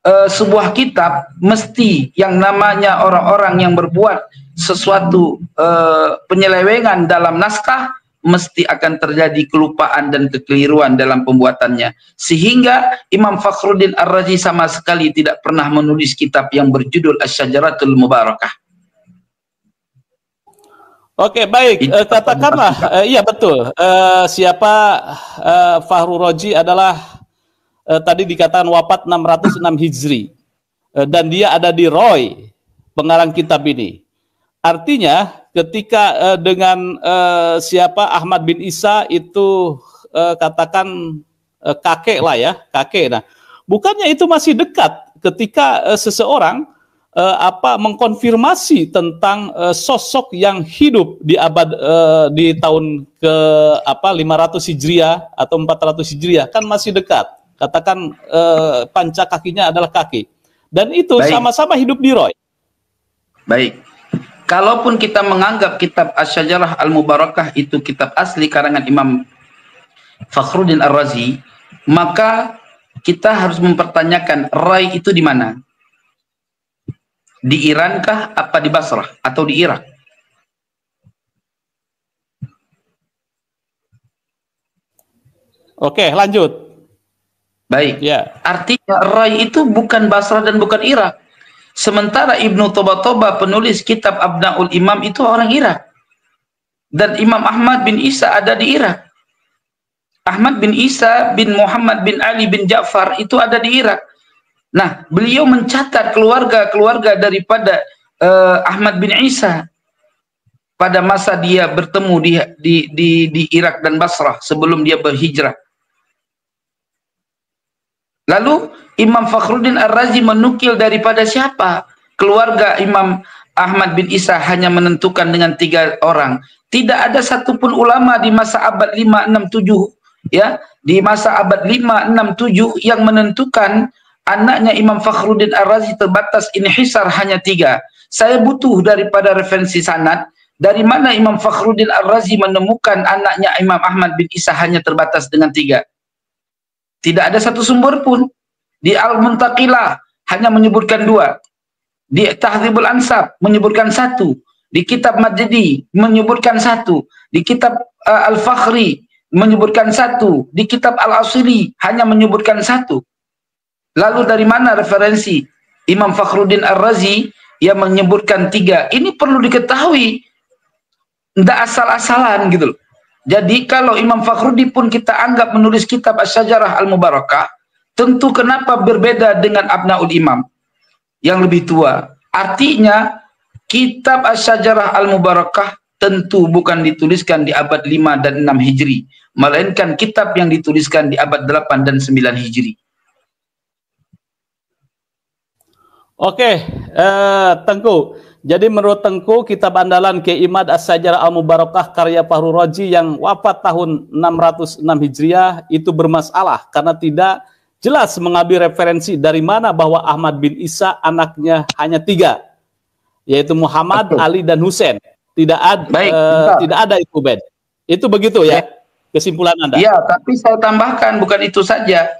sebuah kitab, mesti yang namanya orang-orang yang berbuat sesuatu penyelewengan dalam naskah, mesti akan terjadi kelupaan dan kekeliruan dalam pembuatannya. Sehingga Imam Fakhruddin Ar-Razi sama sekali tidak pernah menulis kitab yang berjudul Asy-Syajaratul Mubarakah. Oke, baik. Katakanlah, iya betul. Siapa Fahru Roji adalah tadi dikatakan wafat 606 Hijri. Dan dia ada di Roy, pengarang kitab ini. Artinya ketika dengan siapa Ahmad bin Isa itu katakan kakek lah ya, kakek. Nah, bukannya itu masih dekat ketika seseorang mengkonfirmasi tentang sosok yang hidup di abad di tahun ke 500 Hijriah atau 400 Hijriah, kan masih dekat. Katakan panca kakinya adalah kaki. Dan itu sama-sama hidup di Roy. Baik. Kalaupun kita menganggap kitab Asy-Syajarah Al-Mubarakah itu kitab asli karangan Imam Fakhruddin Ar-Razi, maka kita harus mempertanyakan Rai itu di mana? Di Iran kah, apa di Basrah, atau di Irak? Oke, lanjut. Baik. Ya. Artinya Rai itu bukan Basrah dan bukan Irak. Sementara Ibnu Toba penulis kitab Abnaul Imam itu orang Irak. Dan Imam Ahmad bin Isa ada di Irak. Ahmad bin Isa bin Muhammad bin Ali bin Ja'far itu ada di Irak. Nah, beliau mencatat keluarga-keluarga daripada Ahmad bin Isa pada masa dia bertemu di Irak dan Basrah sebelum dia berhijrah. Lalu Imam Fakhruddin Ar-Razi menukil daripada siapa? Keluarga Imam Ahmad bin Isa hanya menentukan dengan 3 orang. Tidak ada satupun ulama di masa abad 567 ya, di masa abad 567 yang menentukan anaknya Imam Fakhruddin Ar-Razi terbatas inhisar hanya 3. Saya butuh daripada referensi sanad. Dari mana Imam Fakhruddin Ar-Razi menemukan anaknya Imam Ahmad bin Isa hanya terbatas dengan 3? Tidak ada satu sumber pun. Di Al-Muntaqilah hanya menyebutkan 2. Di Tahdzibul Ansab menyebutkan 1. Di kitab Majdi menyebutkan 1. Di kitab Al-Fakhri menyebutkan 1. Di kitab Al-Asiri hanya menyebutkan 1. Lalu dari mana referensi Imam Fakhruddin Ar-Razi yang menyebutkan 3? Ini perlu diketahui. Tidak asal-asalan gitu loh. Jadi kalau Imam Fakhruddin pun kita anggap menulis kitab Asy-Syajarah Al-Mubarakah, tentu kenapa berbeda dengan Abnaul Imam yang lebih tua? Artinya kitab Asy-Syajarah Al-Mubarakah tentu bukan dituliskan di abad 5 dan 6 Hijri, melainkan kitab yang dituliskan di abad 8 dan 9 Hijri. Oke, Tengku. Jadi menurut Tengku, kitab andalan Kiai Imad Asy-Syajarah Al-Mubarakah karya Fahru Roji yang wafat tahun 606 Hijriah itu bermasalah karena tidak jelas mengambil referensi dari mana bahwa Ahmad bin Isa anaknya hanya 3, yaitu Muhammad, Ali, dan Husain. Tidak ada itu, Ben. Itu begitu ya, kesimpulan Anda? Ya, tapi saya tambahkan bukan itu saja.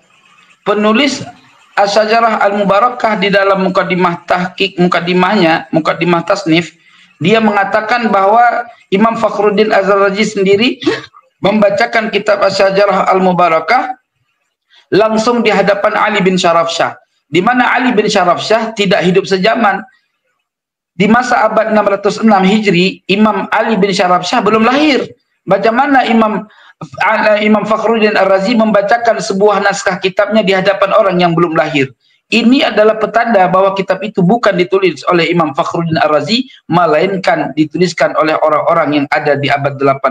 Penulis Asy-Syajarah Al-Mubarakah di dalam mukadimah tahqiq, mukadimah tasnif, dia mengatakan bahwa Imam Fakhruddin Az-Razi sendiri membacakan kitab Asy-Syajarah Al-Mubarakah langsung di hadapan Ali bin Syarafsyah, di mana Ali bin Syarafsyah tidak hidup sejaman. Di masa abad 606 Hijri, Imam Ali bin Syarafsyah belum lahir. Bagaimana Imam Fakhruddin Ar-Razi membacakan sebuah naskah kitabnya di hadapan orang yang belum lahir? Ini adalah petanda bahwa kitab itu bukan ditulis oleh Imam Fakhruddin Ar-Razi, melainkan dituliskan oleh orang-orang yang ada di abad 8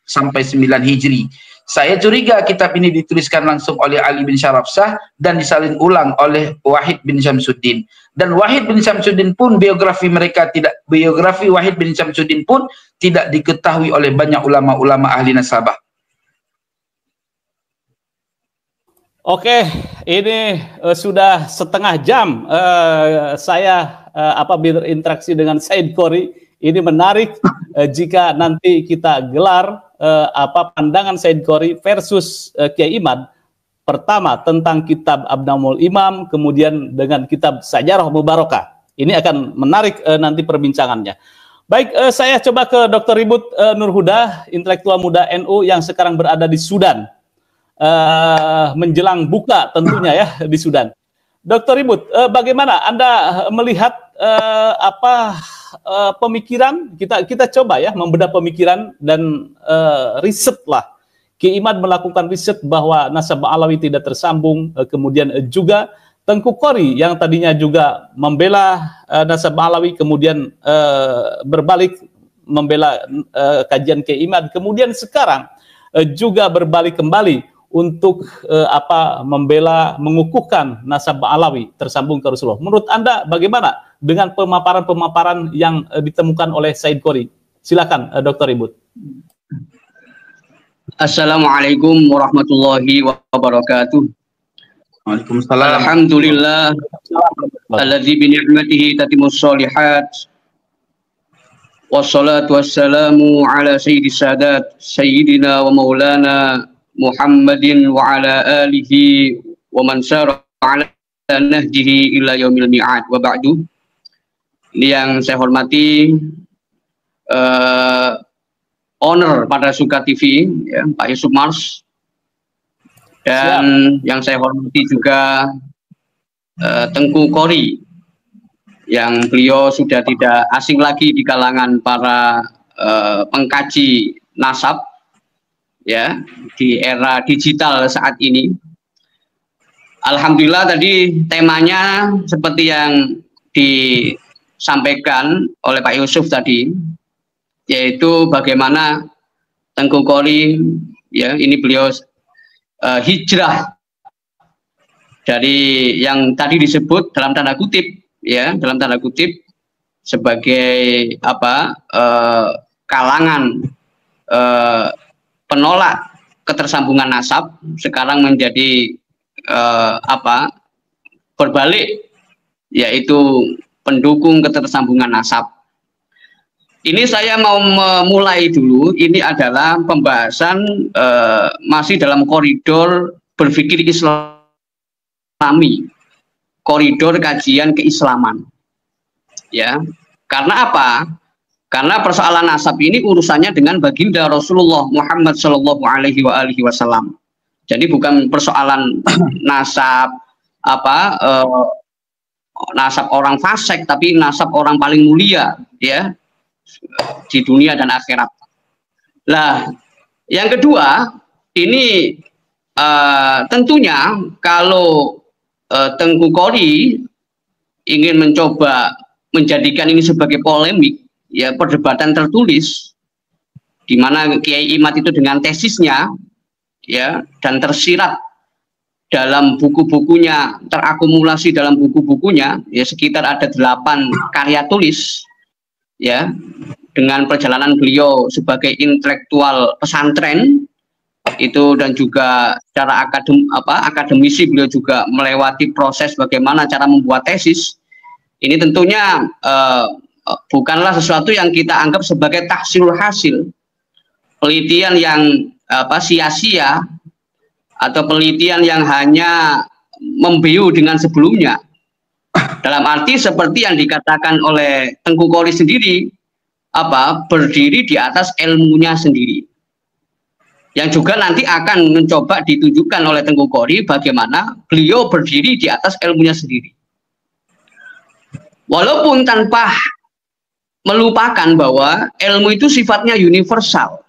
sampai 9 Hijri. Saya curiga kitab ini dituliskan langsung oleh Ali bin Syarafsyah dan disalin ulang oleh Wahid bin Syamsuddin. Dan Wahid bin Syamsuddin pun biografi Wahid bin Syamsuddin pun tidak diketahui oleh banyak ulama-ulama ahli nasabah. Oke, ini sudah setengah jam saya berinteraksi dengan Said Qori. Ini menarik jika nanti kita gelar pandangan Said Qori versus Kiai Imad. Pertama tentang kitab Abnamul Imam, kemudian dengan kitab Syajarah Mubarakah. Ini akan menarik nanti perbincangannya. Baik, saya coba ke Dr. Ribut Nur Huda, intelektual muda NU yang sekarang berada di Sudan. Menjelang buka tentunya ya di Sudan. Dr. Ribut, bagaimana Anda melihat pemikiran, kita coba ya membedah pemikiran dan riset lah. Ki Imad melakukan riset bahwa nasab Alawi tidak tersambung, kemudian juga Tengku Qori yang tadinya juga membela nasab Alawi, kemudian berbalik membela kajian Ki Imad, kemudian sekarang juga berbalik kembali untuk membela, mengukuhkan nasab Alawi tersambung ke Rasulullah. Menurut Anda bagaimana dengan pemaparan-pemaparan yang ditemukan oleh Said Qori? Silakan Dr. Ribut. Assalamualaikum warahmatullahi wabarakatuh. Waalaikumsalam. Alhamdulillah alladzi bi ni'matihi tatimmus shalihat. Wassalatu wassalamu ala sayyidis sadat sayyidina wa maulana Muhammadin wa ala alihi wa man sara ala nahjihi ila yaumil mi'ad wa ba'du. Ini yang saya hormati owner pada Suka TV ya, Pak Yusuf Mars, dan yang saya hormati juga Tengku Qori yang beliau sudah tidak asing lagi di kalangan para pengkaji nasab ya di era digital saat ini. Alhamdulillah tadi temanya seperti yang disampaikan oleh Pak Yusuf tadi, yaitu bagaimana Tengku Qori ya, ini beliau hijrah dari yang tadi disebut dalam tanda kutip ya, dalam tanda kutip sebagai kalangan penolak ketersambungan nasab, sekarang menjadi berbalik, yaitu pendukung ketersambungan nasab. Ini saya mau memulai dulu, ini adalah pembahasan masih dalam koridor berpikir Islami, koridor kajian keislaman. Ya, karena apa? Karena persoalan nasab ini urusannya dengan baginda Rasulullah Muhammad Shallallahu Alaihi Wasallam. Jadi bukan persoalan nasab nasab orang fasik, tapi nasab orang paling mulia ya di dunia dan akhirat. Lah, yang kedua ini tentunya kalau Tengku Qori ingin mencoba menjadikan ini sebagai polemik ya, perdebatan tertulis di mana Kiai Imad itu dengan tesisnya ya, dan tersirat dalam buku-bukunya, terakumulasi dalam buku-bukunya ya, sekitar ada 8 karya tulis ya, dengan perjalanan beliau sebagai intelektual pesantren itu, dan juga secara akademisi beliau juga melewati proses bagaimana cara membuat tesis. Ini tentunya bukanlah sesuatu yang kita anggap sebagai tahsilul hasil, penelitian yang sia-sia atau penelitian yang hanya membiu dengan sebelumnya. Dalam arti seperti yang dikatakan oleh Tengku Qori sendiri, berdiri di atas ilmunya sendiri. Yang juga nanti akan mencoba ditunjukkan oleh Tengku Qori bagaimana beliau berdiri di atas ilmunya sendiri. Walaupun tanpa melupakan bahwa ilmu itu sifatnya universal.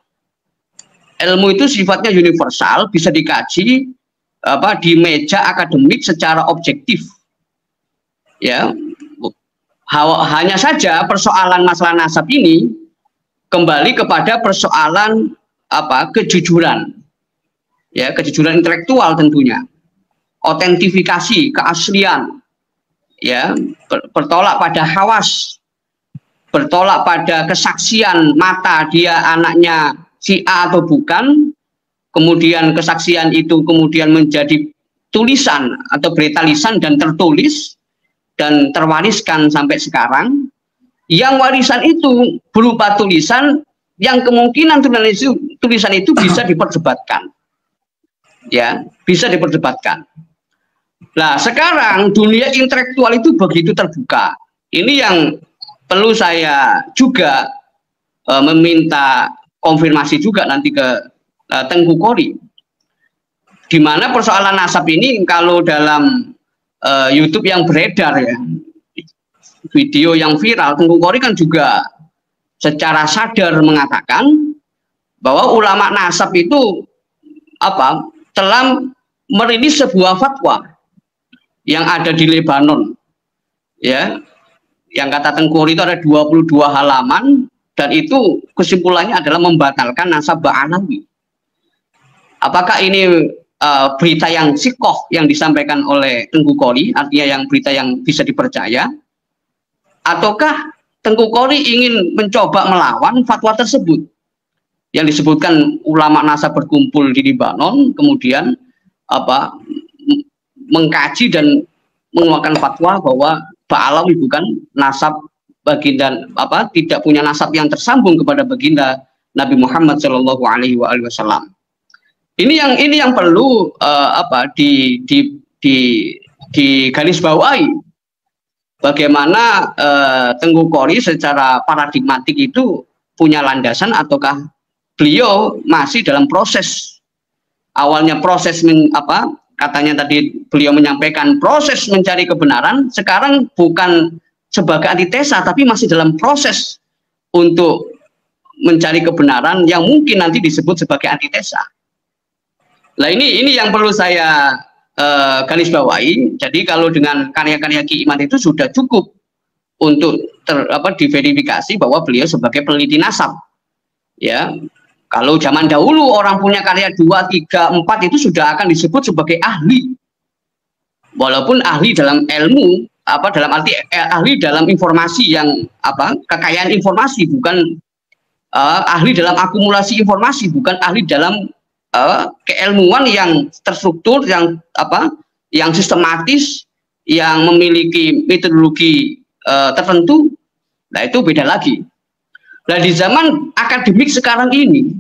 Ilmu itu sifatnya universal, bisa dikaji di meja akademik secara objektif. Ya, hanya saja persoalan masalah nasab ini kembali kepada persoalan kejujuran, ya, kejujuran intelektual tentunya, otentifikasi, keaslian, ya, bertolak pada hawas, bertolak pada kesaksian mata dia anaknya si A atau bukan, kemudian kesaksian itu kemudian menjadi tulisan atau berita lisan dan tertulis dan terwariskan sampai sekarang, yang warisan itu berupa tulisan yang kemungkinan tulisan itu bisa diperdebatkan, ya, bisa diperdebatkan. Nah, sekarang dunia intelektual itu begitu terbuka. Ini yang perlu saya juga meminta konfirmasi juga nanti ke Tengku Qori, di mana persoalan nasab ini kalau dalam YouTube yang beredar, ya, video yang viral, Tengku Qori kan juga secara sadar mengatakan bahwa ulama nasab itu telah merilis sebuah fatwa yang ada di Lebanon, ya, yang kata Tengku Qori itu ada 22 halaman, dan itu kesimpulannya adalah membatalkan nasab Ba'alawi. Apakah ini berita yang sikoh yang disampaikan oleh Tengku Qori, artinya yang berita yang bisa dipercaya, ataukah Tengku Qori ingin mencoba melawan fatwa tersebut yang disebutkan ulama nasab berkumpul di Lebanon, kemudian mengkaji dan mengeluarkan fatwa bahwa Ba'alawi bukan nasab baginda, tidak punya nasab yang tersambung kepada baginda Nabi Muhammad Shallallahu Alaihi Wasallam. Ini yang perlu di garis bawahi, bagaimana Tengku Qori secara paradigmatik itu punya landasan ataukah beliau masih dalam proses. Awalnya proses katanya tadi beliau menyampaikan proses mencari kebenaran, sekarang bukan sebagai antitesa tapi masih dalam proses untuk mencari kebenaran yang mungkin nanti disebut sebagai antitesa. Nah, ini yang perlu saya garis bawahi. Jadi kalau dengan karya-karya Ki Imad itu sudah cukup untuk diverifikasi bahwa beliau sebagai peneliti nasab. Ya, kalau zaman dahulu orang punya karya 2, 3, 4 itu sudah akan disebut sebagai ahli. Walaupun ahli dalam ilmu, dalam arti ahli dalam informasi yang kekayaan informasi, bukan ahli dalam akumulasi informasi, bukan ahli dalam keilmuan yang terstruktur, yang sistematis, yang memiliki metodologi tertentu. Nah, itu beda lagi. Nah, di zaman akademik sekarang ini,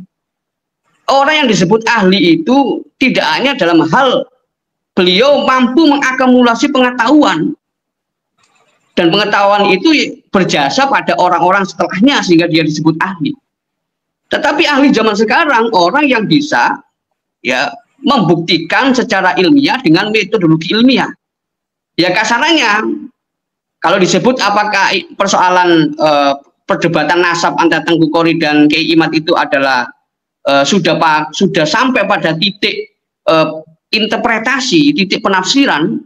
orang yang disebut ahli itu tidak hanya dalam hal beliau mampu mengakumulasi pengetahuan, dan pengetahuan itu berjasa pada orang-orang setelahnya sehingga dia disebut ahli. Tetapi ahli zaman sekarang orang yang bisa, ya, membuktikan secara ilmiah dengan metodologi ilmiah. Ya, kasarannya kalau disebut apakah persoalan perdebatan nasab antara Tengku Qori dan Kiai Imad itu adalah sudah sampai pada titik interpretasi, titik penafsiran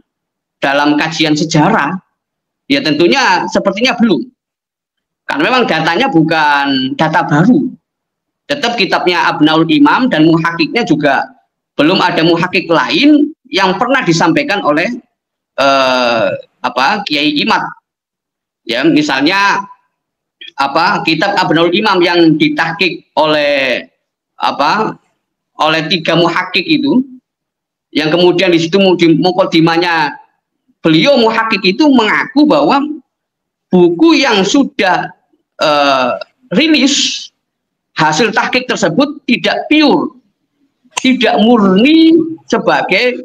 dalam kajian sejarah, ya tentunya sepertinya belum. Karena memang datanya bukan data baru. Tetap kitabnya Abnaul Imam dan muhakiknya juga belum ada muhakik lain yang pernah disampaikan oleh Kiai Imad. Ya, misalnya kitab Abnaul Imam yang ditahqiq oleh oleh 3 muhakik itu, yang kemudian di situ mukadimahnya beliau muhakik itu mengaku bahwa buku yang sudah rilis hasil tahqiq tersebut tidak pure, tidak murni sebagai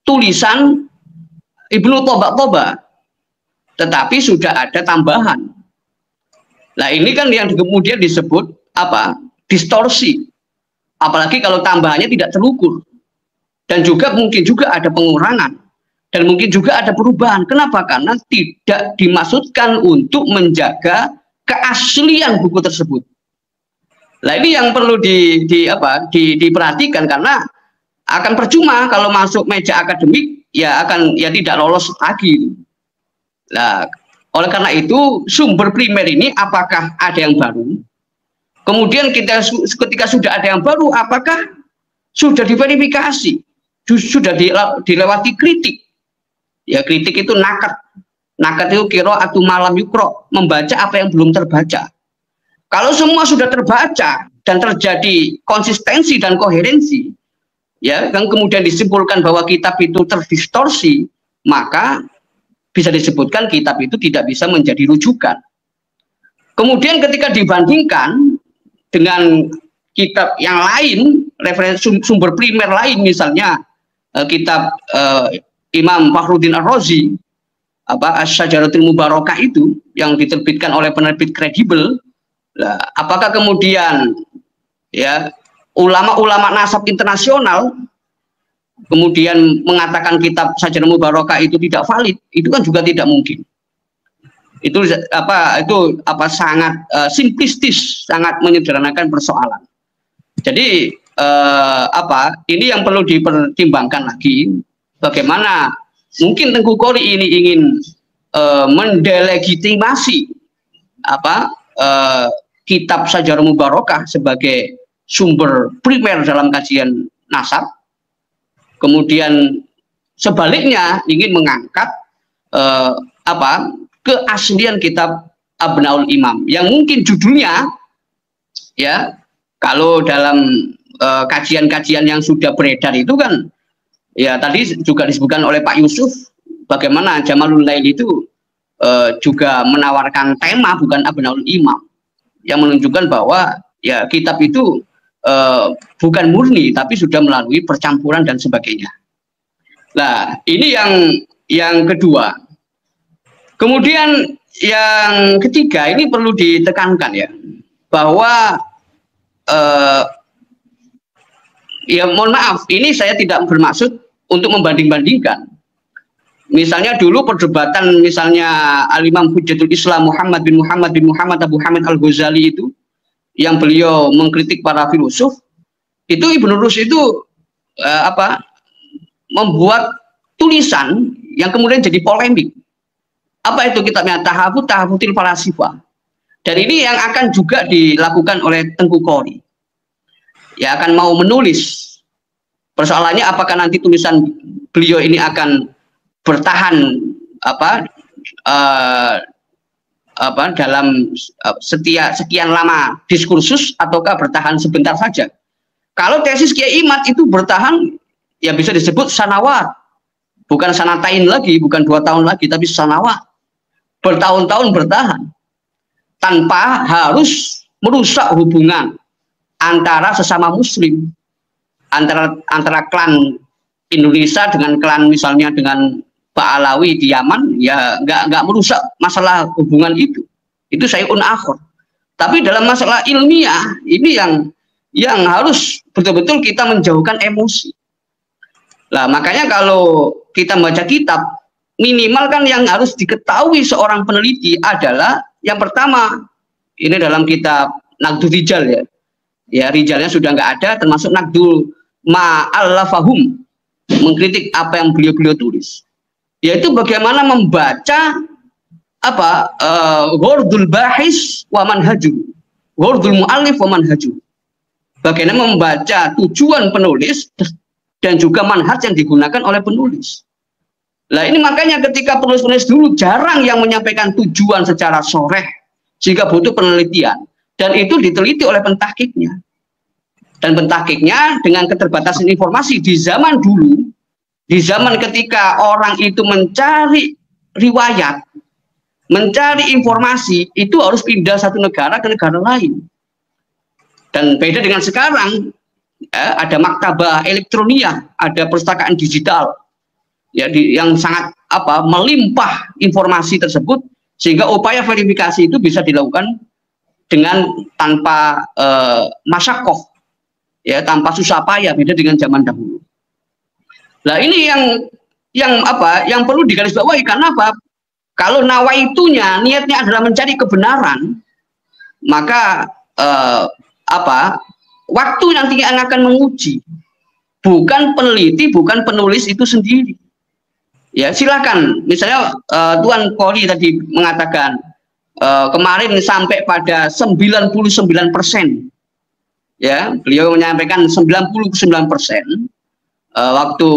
tulisan Ibnu Toba, tetapi sudah ada tambahan. Nah ini kan yang kemudian disebut apa? Distorsi. Apalagi kalau tambahannya tidak terukur. Dan juga mungkin juga ada pengurangan. Dan mungkin juga ada perubahan. Kenapa? Karena tidak dimaksudkan untuk menjaga keaslian buku tersebut. Nah ini yang perlu diperhatikan, karena akan percuma kalau masuk meja akademik ya tidak lolos lagi. Nah, oleh karena itu sumber primer ini apakah ada yang baru? Kemudian ketika sudah ada yang baru, apakah sudah diverifikasi, sudah dilewati kritik? Ya kritik itu nakat itu qiraatu malam yukro, membaca apa yang belum terbaca. Kalau semua sudah terbaca dan terjadi konsistensi dan koherensi, ya, yang kemudian disimpulkan bahwa kitab itu terdistorsi, maka bisa disebutkan kitab itu tidak bisa menjadi rujukan. Kemudian ketika dibandingkan dengan kitab yang lain, referensi sumber primer lain, misalnya kitab Imam Fakhruddin Ar-Razi, Asy-Syajaratul Mubarakah itu yang diterbitkan oleh penerbit kredibel. Nah, apakah kemudian ya ulama-ulama nasab internasional kemudian mengatakan kitab Syajaratul Mubarakah itu tidak valid? Itu kan juga tidak mungkin. Itu sangat simplistis, sangat menyederhanakan persoalan. Jadi ini yang perlu dipertimbangkan lagi, bagaimana mungkin Tengku Qori ini ingin mendelegitimasi kitab Syajaratul Mubarakah sebagai sumber primer dalam kajian nasab, kemudian sebaliknya ingin mengangkat keaslian kitab Abnaul Imam yang mungkin judulnya, ya, kalau dalam kajian-kajian yang sudah beredar itu kan, ya tadi juga disebutkan oleh Pak Yusuf bagaimana Jamalul Lail itu juga menawarkan tema bukan Abnaul Imam, yang menunjukkan bahwa ya kitab itu bukan murni tapi sudah melalui percampuran dan sebagainya. Nah ini yang kedua. Kemudian yang ketiga, ini perlu ditekankan ya, bahwa ya mohon maaf, ini saya tidak bermaksud untuk membanding-bandingkan. Misalnya dulu perdebatan misalnya Al-Imam Hujjatul Islam Muhammad bin Muhammad Abu Hamid Al-Ghazali itu, yang beliau mengkritik para filosof, itu Ibnu Rushd itu membuat tulisan yang kemudian jadi polemik. Apa itu kitabnya? Tahafutil Falasifah. Dan ini yang akan juga dilakukan oleh Tengku Qori. Ya akan mau menulis. Persoalannya apakah nanti tulisan beliau ini akan bertahan dalam sekian lama diskursus, ataukah bertahan sebentar saja. Kalau tesis Kiai Imad itu bertahan, ya bisa disebut sanawat, bukan sanatain lagi, bukan 2 tahun lagi, tapi sanawat, bertahun-tahun bertahan, tanpa harus merusak hubungan antara sesama Muslim, antara klan Indonesia dengan klan misalnya dengan Ba'alawi di Yaman, ya nggak merusak masalah hubungan itu syai'un akhir. Tapi dalam masalah ilmiah ini yang harus betul-betul kita menjauhkan emosi. Lah makanya kalau kita baca kitab, minimal kan yang harus diketahui seorang peneliti adalah yang pertama, ini dalam kitab Naqdul Rijal ya. Ya rijalnya sudah nggak ada, termasuk Naqdul Ma'allafahum, mengkritik apa yang beliau tulis. Yaitu bagaimana membaca ghordul bahis wa manhaju, ghordul mu'allif wa manhaju. Bagaimana membaca tujuan penulis dan juga manhaj yang digunakan oleh penulis. Nah ini makanya ketika penulis-penulis dulu jarang yang menyampaikan tujuan secara soreh, sehingga butuh penelitian, dan itu diteliti oleh pentahkiknya. Dan pentakiknya dengan keterbatasan informasi di zaman dulu, di zaman ketika orang itu mencari riwayat, mencari informasi, itu harus pindah satu negara ke negara lain. Dan beda dengan sekarang, ada maktabah elektronik, ada perpustakaan digital, ya, yang sangat melimpah informasi tersebut, sehingga upaya verifikasi itu bisa dilakukan dengan tanpa masyakoh, ya, tanpa susah payah, beda dengan zaman dahulu. Nah, ini yang perlu digarisbawahi. Karena apa? Kalau nawaitunya, niatnya adalah mencari kebenaran, maka waktu nanti yang akan menguji, bukan peneliti, bukan penulis itu sendiri. Ya, silakan. Misalnya Tuan Qori tadi mengatakan kemarin sampai pada 99%. Ya, beliau menyampaikan 99%. Waktu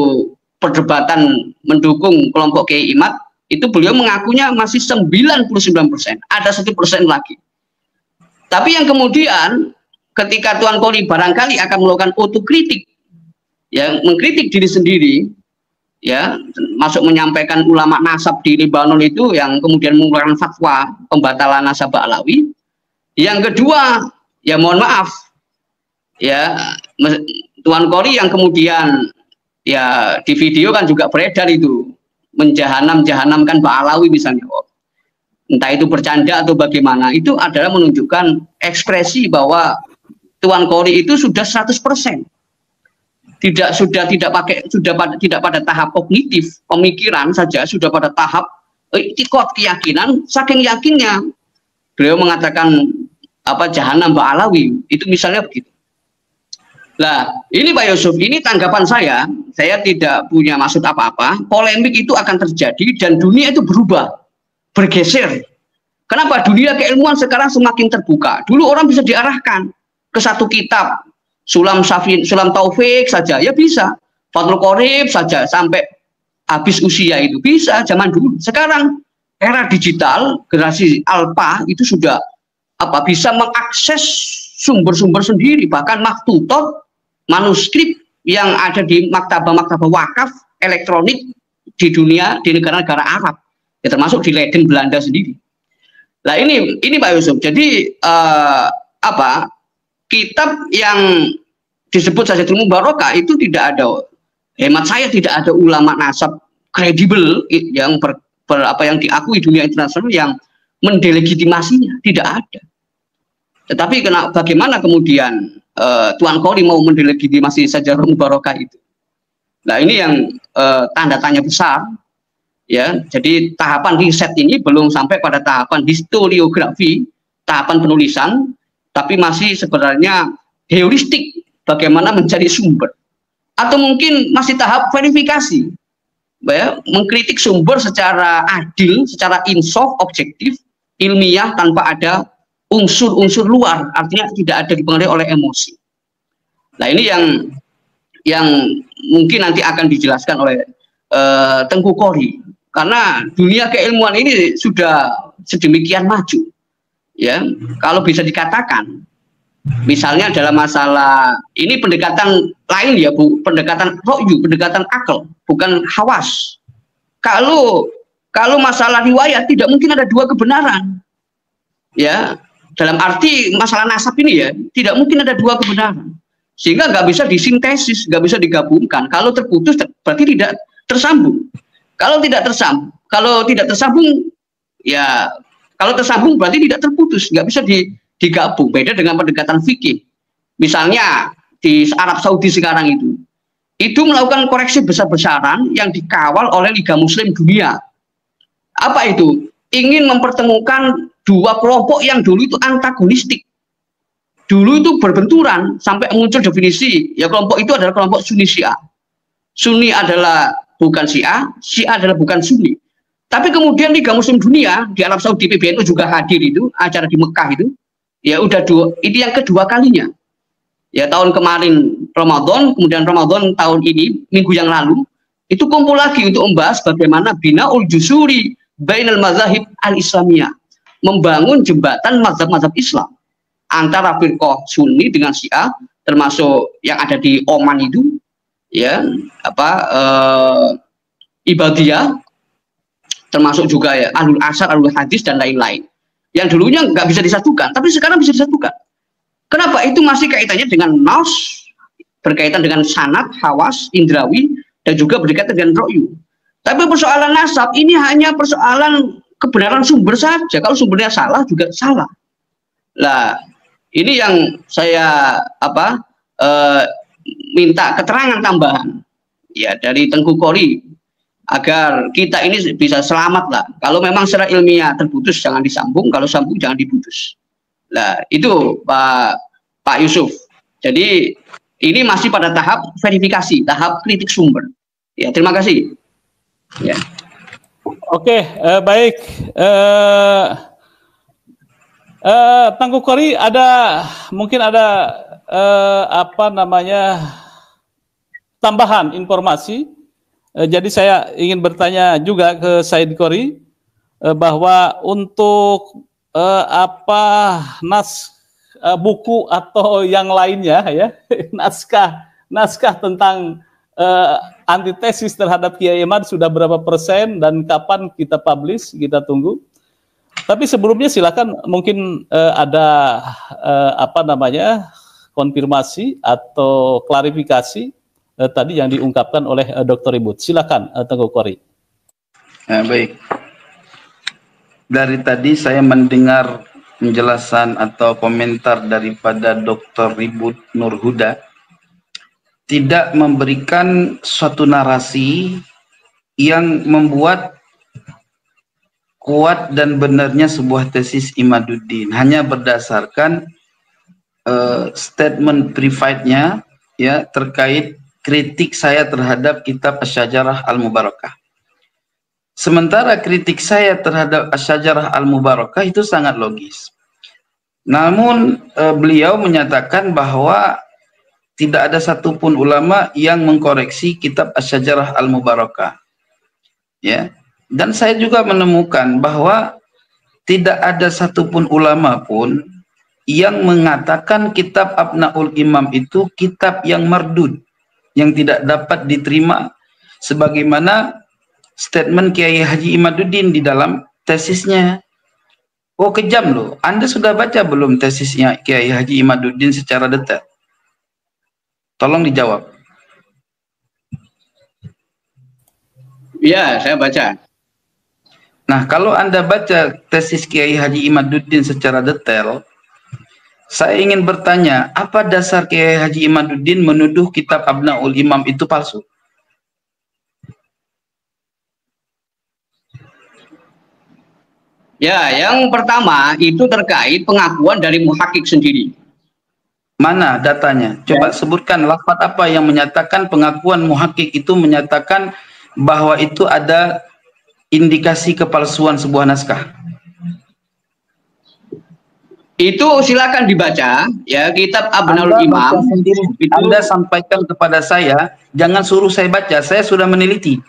perdebatan mendukung kelompok Kiai Imad, itu beliau mengakunya masih 99%. Ada 1% lagi. Tapi yang kemudian ketika Tuan Qori barangkali akan melakukan otokritik, ya, mengkritik diri sendiri, ya, masuk menyampaikan ulama nasab di Libanon itu yang kemudian mengeluarkan fatwa pembatalan nasab Ba'alawi. Yang kedua, ya mohon maaf, ya, Tuan Qori yang kemudian ya di video kan juga beredar itu menjahanamkan Ba'alawi misalnya, entah itu bercanda atau bagaimana, itu adalah menunjukkan ekspresi bahwa Tuan Qori itu sudah 100%. Tidak pada tahap kognitif pemikiran saja, sudah pada tahap itikad, keyakinan. Saking yakinnya beliau mengatakan jahanam Ba'alawi itu misalnya begitu. Nah, ini Pak Yusuf, ini tanggapan saya tidak punya maksud apa-apa. Polemik itu akan terjadi dan dunia itu berubah, bergeser. Kenapa? Dunia keilmuan sekarang semakin terbuka. Dulu orang bisa diarahkan ke satu kitab, Sulam Taufik saja, ya bisa. Fathul Qorib saja, sampai habis usia itu bisa zaman dulu. Sekarang era digital, generasi alpha itu sudah bisa mengakses sumber-sumber sendiri, bahkan maktutot, manuskrip yang ada di maktabah-maktabah wakaf elektronik di dunia, di negara-negara Arab, ya, termasuk di Leiden Belanda sendiri. Nah, ini Pak Yusuf. Jadi kitab yang disebut Sajatul Mubarakah itu tidak ada, hemat saya tidak ada ulama nasab kredibel yang yang diakui dunia internasional yang mendelegitimasinya, tidak ada. Tetapi bagaimana kemudian Tuan Qori mau mendelegitimasi Sajatul Mubarakah itu? Nah, ini yang tanda tanya besar, ya. Jadi tahapan riset ini belum sampai pada tahapan historiografi, tahapan penulisan, tapi masih sebenarnya heuristik bagaimana mencari sumber, atau mungkin masih tahap verifikasi, ya, mengkritik sumber secara adil, secara insaf, objektif, ilmiah, tanpa ada unsur-unsur luar, artinya tidak ada dipengaruhi oleh emosi. Nah, ini yang mungkin nanti akan dijelaskan oleh Tengku Qori, karena dunia keilmuan ini sudah sedemikian maju, ya. Kalau bisa dikatakan, misalnya dalam masalah ini pendekatan lain, ya, Bu, pendekatan ro'yu, pendekatan akal, bukan hawas. Kalau masalah riwayat tidak mungkin ada dua kebenaran, ya. Dalam arti masalah nasab ini, ya, tidak mungkin ada dua kebenaran, sehingga nggak bisa disintesis, nggak bisa digabungkan. Kalau terputus berarti tidak tersambung. Kalau tidak tersambung, ya, kalau tersambung berarti tidak terputus, nggak bisa digabung. Beda dengan pendekatan fikih. Misalnya di Arab Saudi sekarang itu melakukan koreksi besar-besaran yang dikawal oleh Liga Muslim Dunia. Apa itu? Ingin mempertemukan dua kelompok yang dulu itu antagonistik. Dulu itu berbenturan sampai muncul definisi, ya, kelompok itu adalah kelompok Sunni Syiah. Sunni adalah bukan Syiah, Syiah adalah bukan Sunni. Tapi kemudian Liga Muslim Dunia di Arab Saudi, PBNU juga hadir itu, acara di Mekah itu, ya udah ini yang kedua kalinya. Ya, tahun kemarin Ramadan, kemudian Ramadan tahun ini, minggu yang lalu, itu kumpul lagi untuk membahas bagaimana binaul jusuri bainal mazahib al-islamiyah, membangun jembatan mazhab-mazhab Islam antara firqah Sunni dengan Syiah, termasuk yang ada di Oman itu, ya, Ibadiyah, termasuk juga ya Ahlul Asar, Ahlul Hadis dan lain-lain. Yang dulunya nggak bisa disatukan, tapi sekarang bisa disatukan. Kenapa? Itu masih kaitannya dengan nas, berkaitan dengan sanad, hawas, indrawi, dan juga berkaitan dengan ro'yu. Tapi persoalan nasab ini hanya persoalan kebenaran sumber saja. Kalau sumbernya salah juga salah. Lah, ini yang saya minta keterangan tambahan ya dari Tengku Qori, agar kita ini bisa selamat lah. Kalau memang secara ilmiah terputus jangan disambung, kalau sambung jangan diputus. Nah itu Pak Yusuf. Jadi ini masih pada tahap verifikasi, tahap kritik sumber. Ya, terima kasih. Ya. Oke, baik. Tengku Qori, mungkin ada tambahan informasi. Jadi saya ingin bertanya juga ke Said Qori bahwa untuk buku atau yang lainnya ya, naskah tentang antitesis terhadap Kiai Imad sudah berapa persen dan kapan kita publish, kita tunggu. Tapi sebelumnya silakan mungkin ada konfirmasi atau klarifikasi tadi yang diungkapkan oleh Dr. Ribut. Silakan Tengku Qori. Baik. Dari tadi saya mendengar penjelasan atau komentar daripada Dr. Ribut Nur Huda tidak memberikan suatu narasi yang membuat kuat dan benarnya sebuah tesis Imaduddin, hanya berdasarkan statement private-nya ya terkait kritik saya terhadap kitab Asy-Syajarah Al-Mubarakah. Sementara kritik saya terhadap Asy-Syajarah Al-Mubarakah itu sangat logis. Namun beliau menyatakan bahwa tidak ada satupun ulama yang mengkoreksi kitab Asy-Syajarah Al-Mubarakah. Ya. Dan saya juga menemukan bahwa tidak ada satupun ulama pun yang mengatakan kitab Abnaul Imam itu kitab yang mardud, yang tidak dapat diterima, sebagaimana statement Kiai Haji Imaduddin di dalam tesisnya. Oh kejam loh, Anda sudah baca belum tesisnya Kiai Haji Imaduddin secara detail? Tolong dijawab. Ya, saya baca. Nah, kalau Anda baca tesis Kiai Haji Imaduddin secara detail, saya ingin bertanya, apa dasar Kiai Haji Imaduddin menuduh kitab Abnaul Imam itu palsu? Ya, yang pertama itu terkait pengakuan dari muhakik sendiri. Mana datanya? Coba sebutkan lafaz apa yang menyatakan pengakuan muhakik itu menyatakan bahwa itu ada indikasi kepalsuan sebuah naskah. Itu silakan dibaca ya, kitab Abnaul Imam. Itu Anda sampaikan kepada saya, jangan suruh saya baca, saya sudah meneliti.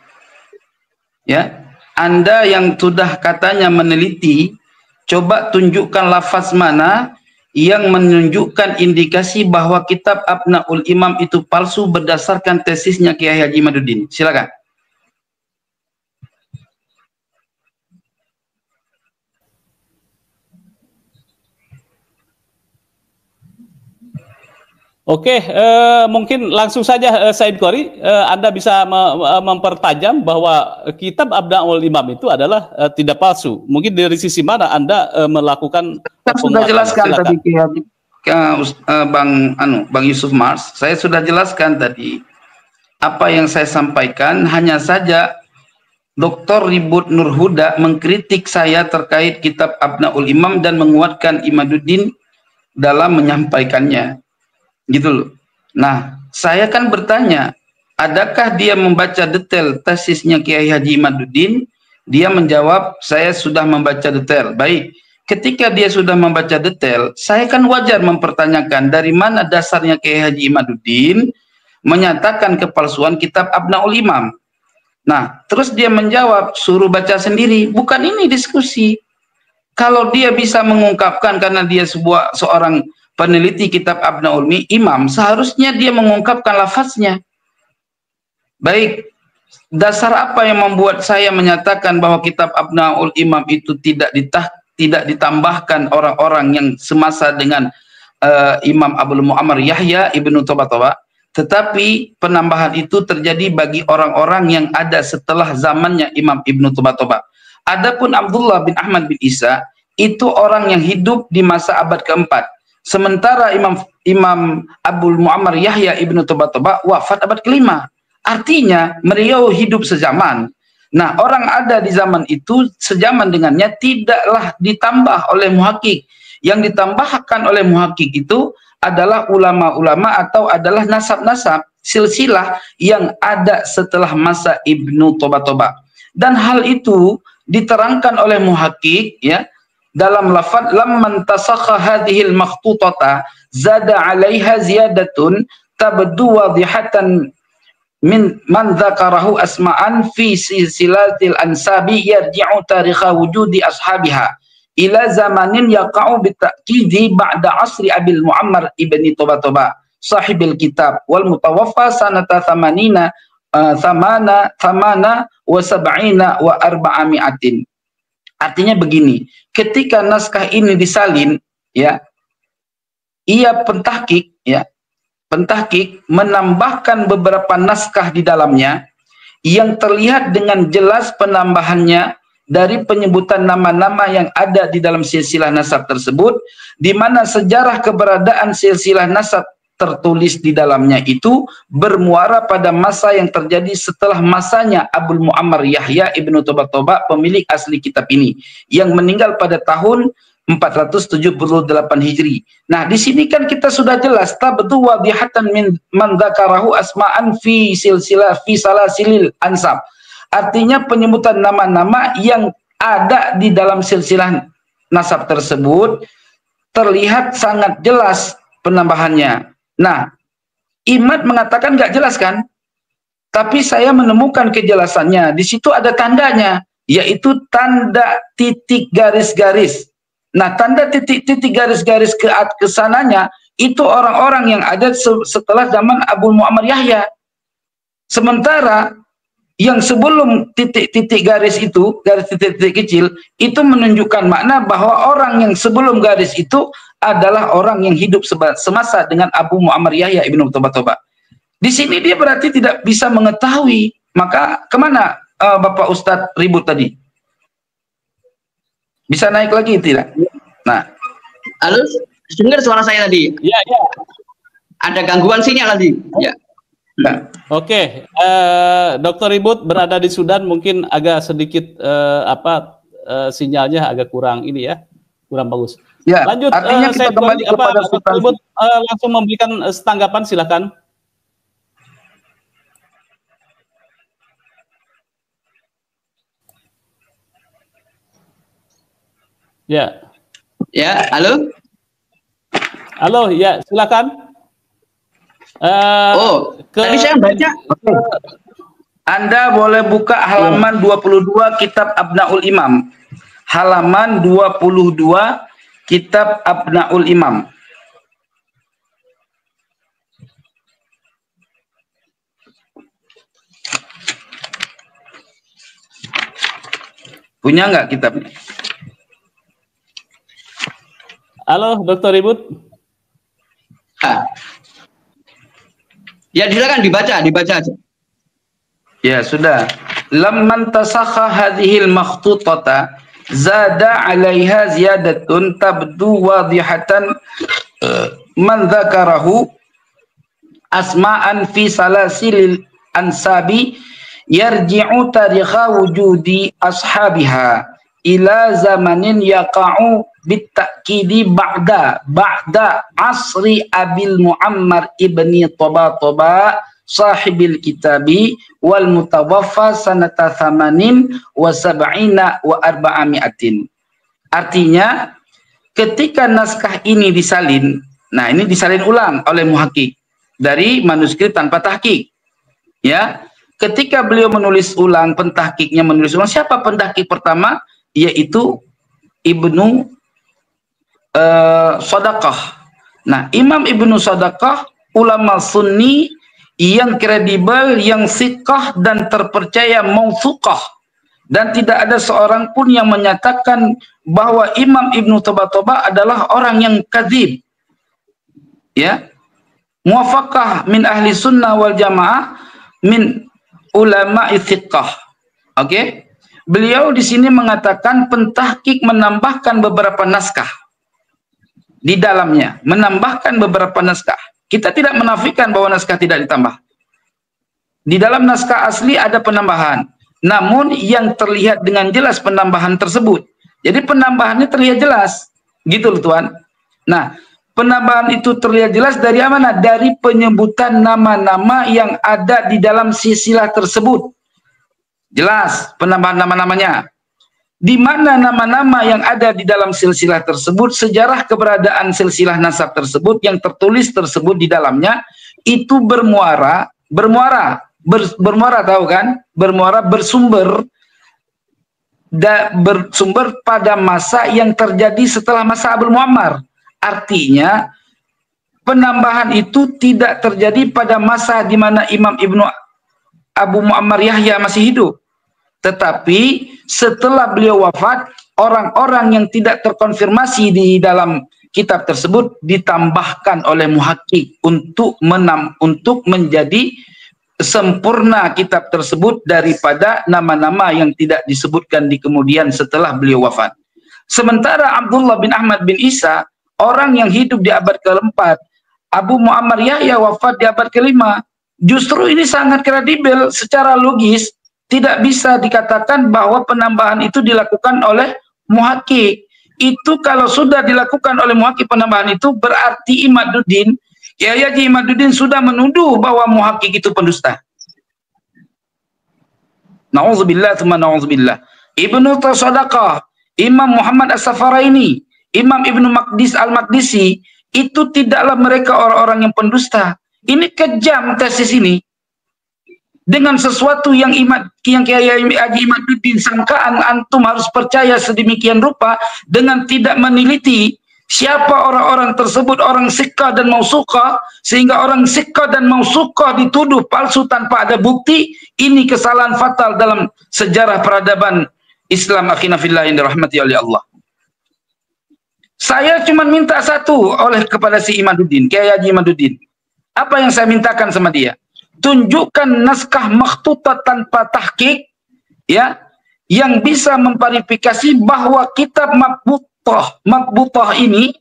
Ya, Anda yang sudah katanya meneliti, coba tunjukkan lafaz mana yang menunjukkan indikasi bahwa kitab Abnaul Imam itu palsu berdasarkan tesisnya Kiai Haji Imaduddin. Silakan. Oke, mungkin langsung saja Said Qori, Anda bisa mempertajam bahwa kitab Abnaul Imam itu adalah tidak palsu. Mungkin dari sisi mana Anda melakukan Saya sudah jelaskan tadi Bang Yusuf Mars. Saya sudah jelaskan tadi apa yang saya sampaikan, hanya saja Dr. Ribut Nur Huda mengkritik saya terkait kitab Abnaul Imam dan menguatkan Imaduddin dalam menyampaikannya. Gitu loh. Nah, saya kan bertanya, adakah dia membaca detail tesisnya Kiai Haji Imaduddin? Dia menjawab, saya sudah membaca detail. Baik, ketika dia sudah membaca detail, saya kan wajar mempertanyakan dari mana dasarnya Kiai Haji Imaduddin menyatakan kepalsuan kitab Abnaul Imam. Nah, terus dia menjawab, suruh baca sendiri. Bukan ini diskusi. Kalau dia bisa mengungkapkan karena dia seorang peneliti kitab Abnaul Imam, seharusnya dia mengungkapkan lafaznya. Baik, dasar apa yang membuat saya menyatakan bahwa kitab Abnaul Imam itu tidak ditambahkan orang-orang yang semasa dengan Imam Abul Mu'ammar Yahya Ibnu Toba-Toba, tetapi penambahan itu terjadi bagi orang-orang yang ada setelah zamannya Imam Ibnu Toba-Toba. Adapun Abdullah bin Ahmad bin Isa itu orang yang hidup di masa abad keempat, sementara Imam Abul Mu'ammar Yahya Ibnu Toba-Toba wafat abad kelima. Artinya beliau hidup sezaman. Nah, orang ada di zaman itu sezaman dengannya tidaklah ditambah oleh muhakik. Yang ditambahkan oleh muhakik itu adalah ulama-ulama atau adalah nasab-nasab silsilah yang ada setelah masa Ibnu Toba-Toba. Dan hal itu diterangkan oleh muhakik ya dalam lafaz lamman tasakha hadhil makhtutata zada 'alaiha ziyadatun tabdu wadihatan min man dzakarahu asma'an fi silsilatil ansabi yarji'u tarikha wujudi ashabiha ila zamanin yaqa'u bitakidi ba'da asri Abil Mu'ammar ibni Toba-Toba sahibil kitab wal mutawaffa sanata thamana wa sab'ina wa arba'ami'atin. Artinya begini, ketika naskah ini disalin ya, ia pentahkik ya, pentahkik menambahkan beberapa naskah di dalamnya yang terlihat dengan jelas penambahannya dari penyebutan nama-nama yang ada di dalam silsilah nasab tersebut, di mana sejarah keberadaan silsilah nasab tertulis di dalamnya itu bermuara pada masa yang terjadi setelah masanya Abul Mu'ammar Yahya Ibnu Toba-Toba, pemilik asli kitab ini, yang meninggal pada tahun 478 Hijri. Nah, di sini kan kita sudah jelas tabdu wadihatan min man dzakarahu asma'an fi salasilil ansab. Artinya penyebutan nama-nama yang ada di dalam silsilah nasab tersebut terlihat sangat jelas penambahannya. Nah, Imad mengatakan nggak jelas kan? Tapi saya menemukan kejelasannya. Di situ ada tandanya, yaitu tanda titik garis-garis. Nah, tanda titik-titik garis-garis ke sananya itu orang-orang yang ada setelah zaman Abu Mu'ammar Yahya. Sementara yang sebelum titik-titik garis itu, garis titik-titik kecil, itu menunjukkan makna bahwa orang yang sebelum garis itu adalah orang yang hidup semasa dengan Abu Mu'ammar Yahya Ibnu Toba-Toba. Di sini dia berarti tidak bisa mengetahui. Maka kemana Bapak Ustadz ribut tadi? Bisa naik lagi tidak? Nah, halo, dengar suara saya tadi? Ya, ya. Ada gangguan sinyal tadi? Ya. Nah. Oke, Dr. Ribut berada di Sudan, mungkin agak sedikit sinyalnya agak kurang ini ya, kurang bagus. Ya, lanjut. Artinya kita kembali kepada Dr. Ribut langsung memberikan tanggapan, silakan. Ya. Ya, halo. Halo, ya, silakan. Tadi saya baca. Anda boleh buka halaman 22 kitab Abnaul Imam. Halaman 22 kitab Abnaul Imam. Punya nggak kitabnya? Halo, Dr. Ribut. Ya, silakan dibaca aja. Ya, sudah. Lamman tasakha hadhil makhtutata zada 'alaiha ziyadatun tabdu wadihatan man dzakarahu asma'an fi salasilil ansabi yarji'u tarikha wujudi ashabiha ila zamanin yaqa'u bitakidi ba'da asri Abil Mu'ammar ibni Toba-Toba sahibil kitabi wal mutawaffa sanata thamanin wa sab'ina wa arba'ami'atin. Artinya ketika naskah ini disalin, nah ini disalin ulang oleh muhakik dari manuskrip tanpa tahqiq ya. Ketika beliau menulis ulang, pentahqiqnya menulis ulang, siapa pentahqiq pertama? Yaitu Ibnu Sadaqah. Nah, Imam Ibnu Sadaqah, ulama sunni yang kredibel, yang siqah dan terpercaya, mausuqah. Dan tidak ada seorang pun yang menyatakan bahwa Imam Ibnu Tabataba adalah orang yang kadzib. Ya. Muwafaqah min ahli sunnah wal jamaah min ulama thiqah. Oke. Beliau di sini mengatakan pentahqiq menambahkan beberapa naskah di dalamnya, menambahkan beberapa naskah. Kita tidak menafikan bahwa naskah tidak ditambah. Di dalam naskah asli ada penambahan, namun yang terlihat dengan jelas penambahan tersebut. Jadi penambahannya terlihat jelas, gitu loh Tuan. Nah, penambahan itu terlihat jelas dari mana? Dari penyebutan nama-nama yang ada di dalam silsilah tersebut. Jelas penambahan nama-namanya. Di mana nama-nama yang ada di dalam silsilah tersebut, sejarah keberadaan silsilah nasab tersebut yang tertulis tersebut di dalamnya itu bermuara tahu kan? Bersumber pada masa yang terjadi setelah masa Abul Muammar. Artinya penambahan itu tidak terjadi pada masa di mana Imam Ibnu Abu Muammar Yahya masih hidup. Tetapi setelah beliau wafat, orang-orang yang tidak terkonfirmasi di dalam kitab tersebut ditambahkan oleh muhaqqiq untuk menjadi sempurna kitab tersebut daripada nama-nama yang tidak disebutkan di kemudian setelah beliau wafat. Sementara Abdullah bin Ahmad bin Isa, orang yang hidup di abad ke-4, Abu Muammar Yahya wafat di abad ke-5. Justru ini sangat kredibel secara logis. Tidak bisa dikatakan bahwa penambahan itu dilakukan oleh muhaqqiq. Itu kalau sudah dilakukan oleh muhaqqiq penambahan itu berarti Imaduddin, Kiai Haji Imaduddin sudah menuduh bahwa muhaqqiq itu pendusta. Nauzubillah tsumma nauzubillah. Ibnu Tasadaqah, Imam Muhammad As-Safaraini, Imam Ibnu Maqdis Al-Maqdisi, itu tidaklah mereka orang-orang yang pendusta. Ini kejam tesis ini. Dengan sesuatu yang Kiai Haji Imaduddin sangkaan antum harus percaya sedemikian rupa dengan tidak meneliti siapa orang-orang tersebut, orang siqah dan mausuqah, sehingga orang siqah dan mausuqah dituduh palsu tanpa ada bukti. Ini kesalahan fatal dalam sejarah peradaban Islam. Akhina fillah yang dirahmati oleh Allah. Saya cuma minta satu kepada si Imaduddin, Kiai Haji Imaduddin. Apa yang saya mintakan sama dia? Tunjukkan naskah makhtutah tanpa tahqiq, ya, yang bisa memverifikasi bahwa kitab makbutah ini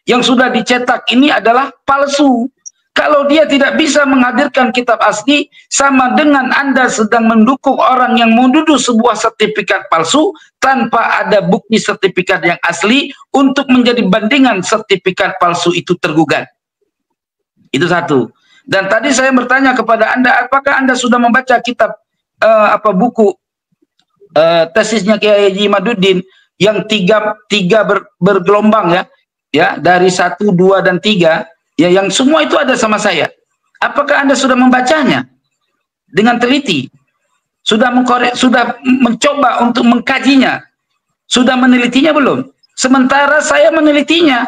yang sudah dicetak ini adalah palsu. Kalau dia tidak bisa menghadirkan kitab asli, sama dengan Anda sedang mendukung orang yang menuduh sebuah sertifikat palsu tanpa ada bukti sertifikat yang asli untuk menjadi bandingan sertifikat palsu itu tergugat. Itu satu. Dan tadi saya bertanya kepada Anda, apakah Anda sudah membaca kitab buku tesisnya Kiai Haji Imaduddin yang tiga bergelombang ya, dari 1, 2 dan 3 ya, yang semua itu ada sama saya. Apakah Anda sudah membacanya dengan teliti? Sudah mencoba untuk mengkajinya? Sudah menelitinya belum? Sementara saya menelitinya.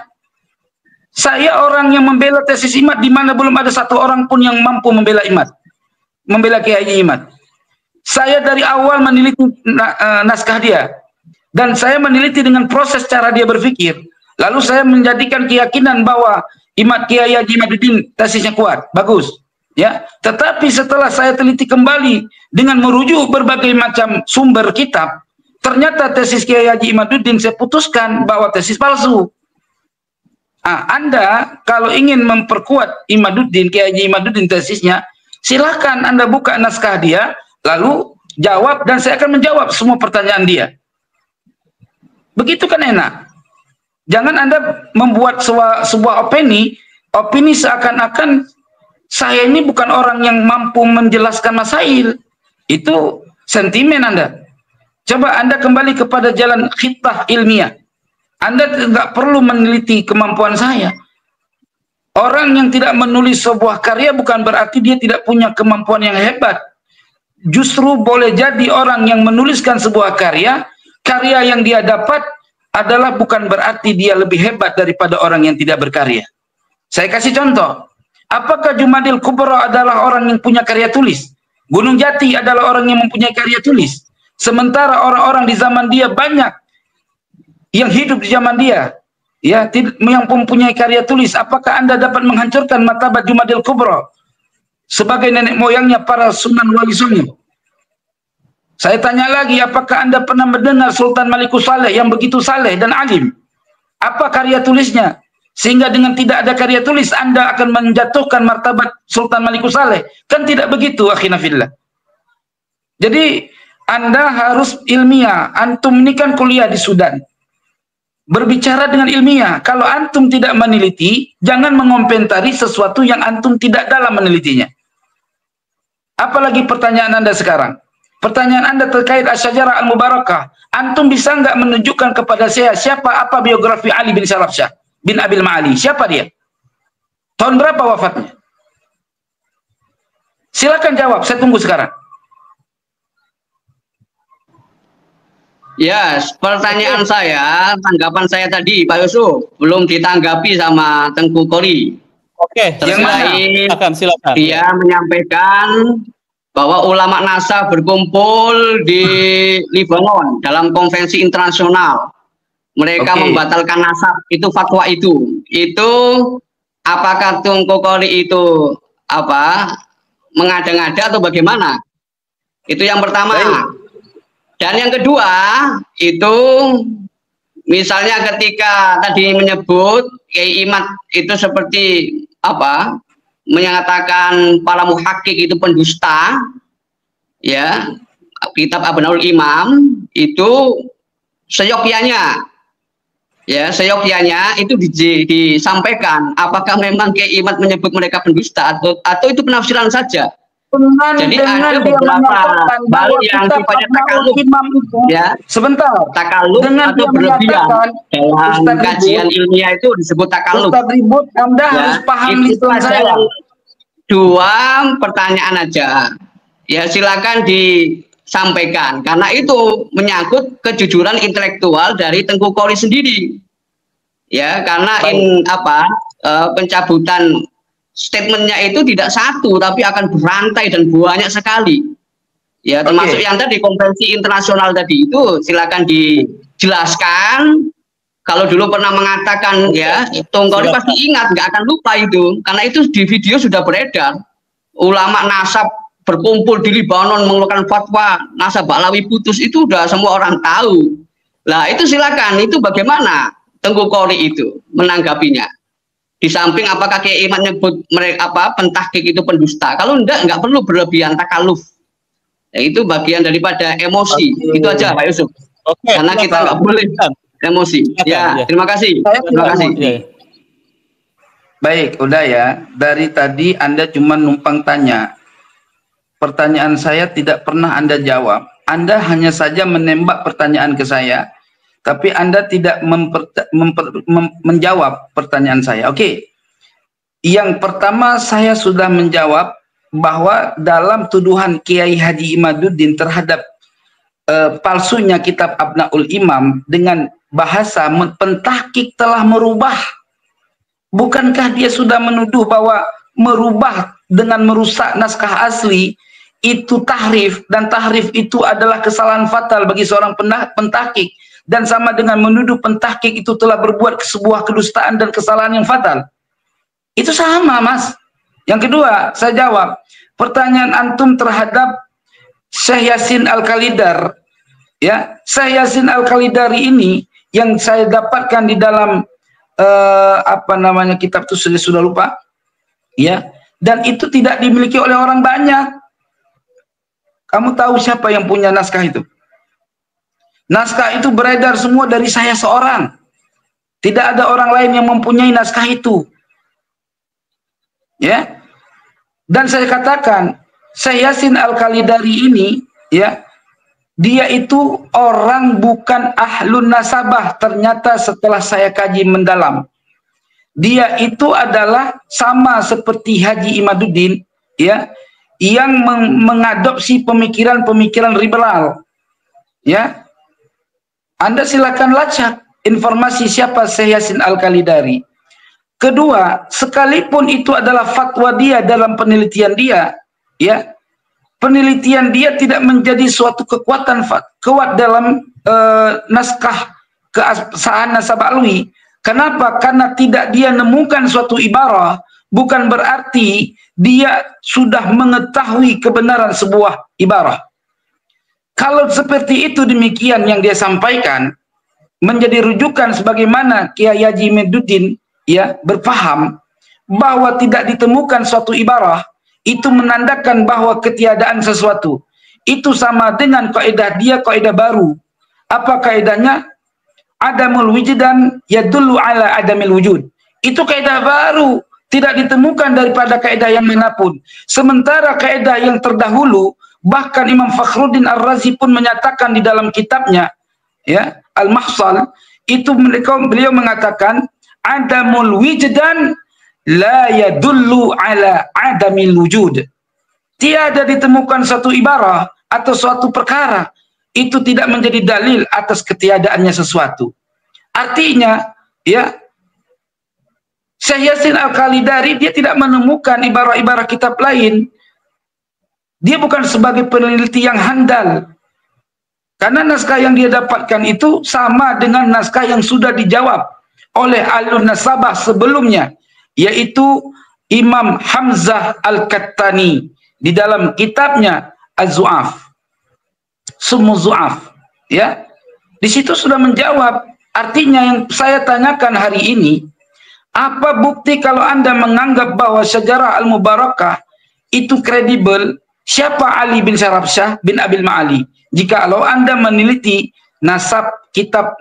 Saya orang yang membela tesis Imad di mana belum ada satu orang pun yang mampu membela Imad, membela Kiai Haji Imad. Saya dari awal meneliti naskah dia, dan saya meneliti dengan proses cara dia berpikir. Lalu saya menjadikan keyakinan bahwa Kiai Haji Imaduddin tesisnya kuat, bagus, ya. Tetapi setelah saya teliti kembali dengan merujuk berbagai macam sumber kitab, ternyata tesis Kiai Haji Imaduddin saya putuskan bahwa tesis palsu. Anda kalau ingin memperkuat Imaduddin, Kiai Haji Imaduddin tesisnya, silahkan Anda buka naskah dia, lalu jawab, dan saya akan menjawab semua pertanyaan dia. Begitu kan enak. Jangan Anda membuat sebuah opini seakan-akan saya ini bukan orang yang mampu menjelaskan masail. Itu sentimen Anda. Coba Anda kembali kepada jalan khitah ilmiah. Anda tidak perlu meneliti kemampuan saya. Orang yang tidak menulis sebuah karya bukan berarti dia tidak punya kemampuan yang hebat. Justru boleh jadi orang yang menuliskan sebuah karya yang dia dapat adalah bukan berarti dia lebih hebat daripada orang yang tidak berkarya. Saya kasih contoh. Apakah Jumadil Kubra adalah orang yang punya karya tulis? Gunung Jati adalah orang yang mempunyai karya tulis. Sementara orang-orang di zaman dia banyak yang hidup di zaman dia, ya, yang mempunyai karya tulis. Apakah Anda dapat menghancurkan martabat Jumadil Kubra sebagai nenek moyangnya para Sunan Wali Songo? Saya tanya lagi, apakah Anda pernah mendengar Sultan Malikus Saleh yang begitu saleh dan alim? Apa karya tulisnya? Sehingga dengan tidak ada karya tulis Anda akan menjatuhkan martabat Sultan Malikus Saleh. Kan tidak begitu, akhina fillah. Jadi Anda harus ilmiah. Antum ini kan kuliah di Sudan. Berbicara dengan ilmiah. Kalau antum tidak meneliti, jangan mengomentari sesuatu yang antum tidak dalam menelitinya. Apalagi pertanyaan Anda sekarang. Pertanyaan Anda terkait Asy-Syajarah Al-Mubarakah. Antum bisa nggak menunjukkan kepada saya apa biografi Ali bin Syarafsyah bin Abil Ma'ali? Siapa dia? Tahun berapa wafatnya? Silakan jawab, saya tunggu sekarang. Ya, pertanyaan saya, tanggapan saya tadi, Pak Yusuf, belum ditanggapi sama Tengku Kori. Oke, silakan. Dia menyampaikan bahwa ulama NASA berkumpul di Lebanon dalam konvensi internasional. Mereka membatalkan nasab, itu fatwa itu. Itu apakah Tengku Kori itu mengada-ngada atau bagaimana? Itu yang pertama. Dan yang kedua, itu misalnya ketika tadi menyebut Kiai Imad itu seperti menyatakan para muhakkik itu pendusta, ya, kitab Abnaul Imam itu seyogyanya, ya, seyogyanya itu disampaikan apakah memang Kiai Imad menyebut mereka pendusta atau itu penafsiran saja. Jadi ada beberapa hal yang sifatnya takaluf, ya, sebentar, takaluf atau berlebihan dalam kajian ilmiah itu disebut takaluf. Ribut, Anda harus paham itu saya. Dua pertanyaan aja, ya, silakan disampaikan karena itu menyangkut kejujuran intelektual dari Tengku Kori sendiri, ya, karena pencabutan statementnya itu tidak satu tapi akan berantai dan banyak sekali, ya, termasuk yang tadi konvensi internasional tadi itu silakan dijelaskan. Kalau dulu pernah mengatakan, ya, Tengku Kori pasti ingat, nggak akan lupa itu karena itu di video sudah beredar. Ulama nasab berkumpul di Lebanon mengeluarkan fatwa nasab Ba'lawi putus, itu udah semua orang tahu. Nah itu silakan, itu bagaimana Tengku Kori itu menanggapinya? Di samping apakah Kiai Imad nyebut mereka pentahkik itu pendusta? Kalau nggak perlu berlebihan takaluf. Ya, itu bagian daripada emosi. Itu aja Pak Yusuf. Karena kita nggak boleh emosi. Ya, terima kasih. Terima kasih. Baik, udah ya. Dari tadi Anda cuma numpang tanya. Pertanyaan saya tidak pernah Anda jawab. Anda hanya saja menembak pertanyaan ke saya. Tapi Anda tidak menjawab pertanyaan saya. Oke. Yang pertama saya sudah menjawab bahwa dalam tuduhan Kiai Haji Imaduddin terhadap palsunya kitab Abnaul Imam dengan bahasa pentahkik telah merubah. Bukankah dia sudah menuduh bahwa merubah dengan merusak naskah asli itu tahrif, dan tahrif itu adalah kesalahan fatal bagi seorang pentahkik? Dan sama dengan menuduh pentahkik itu telah berbuat sebuah kedustaan dan kesalahan yang fatal. Itu sama, Mas. Yang kedua, saya jawab pertanyaan antum terhadap Syekh Yasin Al-Khalidar. Ya, Syekh Yasin Al-Khalidari ini yang saya dapatkan di dalam kitab itu sudah lupa. Ya, dan itu tidak dimiliki oleh orang banyak. Kamu tahu siapa yang punya naskah itu? Naskah itu beredar semua dari saya seorang. Tidak ada orang lain yang mempunyai naskah itu. Ya. Dan saya katakan, Syekh Yasin Al-Khalidari ini, ya, dia itu orang bukan ahlun nasabah. Ternyata setelah saya kaji mendalam, dia itu adalah sama seperti Haji Imaduddin, ya, yang mengadopsi pemikiran-pemikiran liberal. Ya. Anda silakan lacak informasi siapa Syekh Yasin Al-Khalidari. Kedua, sekalipun itu adalah fatwa dia dalam penelitian dia, ya, penelitian dia tidak menjadi suatu kekuatan kuat dalam naskah keabsahan nasab alwi. Kenapa? Karena tidak dia nemukan suatu ibarah, bukan berarti dia sudah mengetahui kebenaran sebuah ibarah. Kalau seperti itu demikian yang dia sampaikan menjadi rujukan sebagaimana Kiai Haji Meduddin ya berpaham bahwa tidak ditemukan suatu ibarah, itu menandakan bahwa ketiadaan sesuatu. Itu sama dengan kaidah dia, kaidah baru. Apa kaidahnya? Adamul wujdan yadullu ala adamil wujud. Itu kaidah baru, tidak ditemukan daripada kaidah yang manapun. Sementara kaidah yang terdahulu, bahkan Imam Fakhruddin Ar-Razi pun menyatakan di dalam kitabnya, ya, Al-Mahsal, itu beliau mengatakan adamul wujdan la yadullu ala adamil wujud. Tiada ditemukan satu ibarah atau suatu perkara itu tidak menjadi dalil atas ketiadaannya sesuatu. Artinya, ya, Syekh Yasin Al-Khalidari dia tidak menemukan ibarah-ibarah kitab lain. Dia bukan sebagai peneliti yang handal. Karena naskah yang dia dapatkan itu sama dengan naskah yang sudah dijawab oleh Ahlun Nasabah sebelumnya, yaitu Imam Hamzah Al-Kattani di dalam kitabnya Az-Zu'af, Summu Zu'af, ya. Di situ sudah menjawab. Artinya yang saya tanyakan hari ini, apa bukti kalau Anda menganggap bahwa Syajarah Al-Mubarakah itu kredibel? Siapa Ali bin Syarabsyah bin Abil Ma'ali? Jika kalau Anda meneliti nasab kitab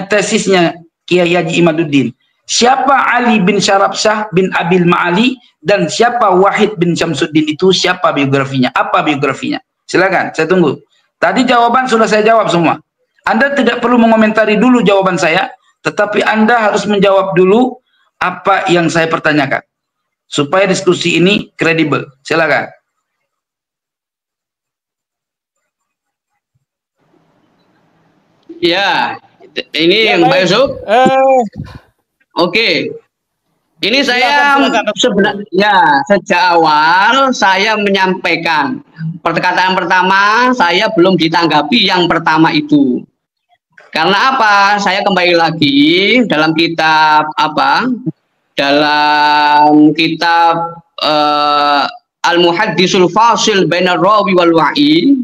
tesisnya Kiai Haji Imaduddin, siapa Ali bin Syarabsyah bin Abil Ma'ali dan siapa Wahid bin Syamsuddin itu, siapa biografinya? Apa biografinya? Silakan, saya tunggu. Tadi jawaban sudah saya jawab semua. Anda tidak perlu mengomentari dulu jawaban saya, tetapi Anda harus menjawab dulu apa yang saya pertanyakan supaya diskusi ini kredibel. Silakan. Ya, ini Mbak Yusuf. Oke. Ini saya sebenarnya sejak awal saya menyampaikan perkataan pertama saya belum ditanggapi yang pertama itu. Karena apa? Saya kembali lagi dalam kitab dalam kitab Al-Muhaddisul Fasil Bainar Rawi wal Wa'i,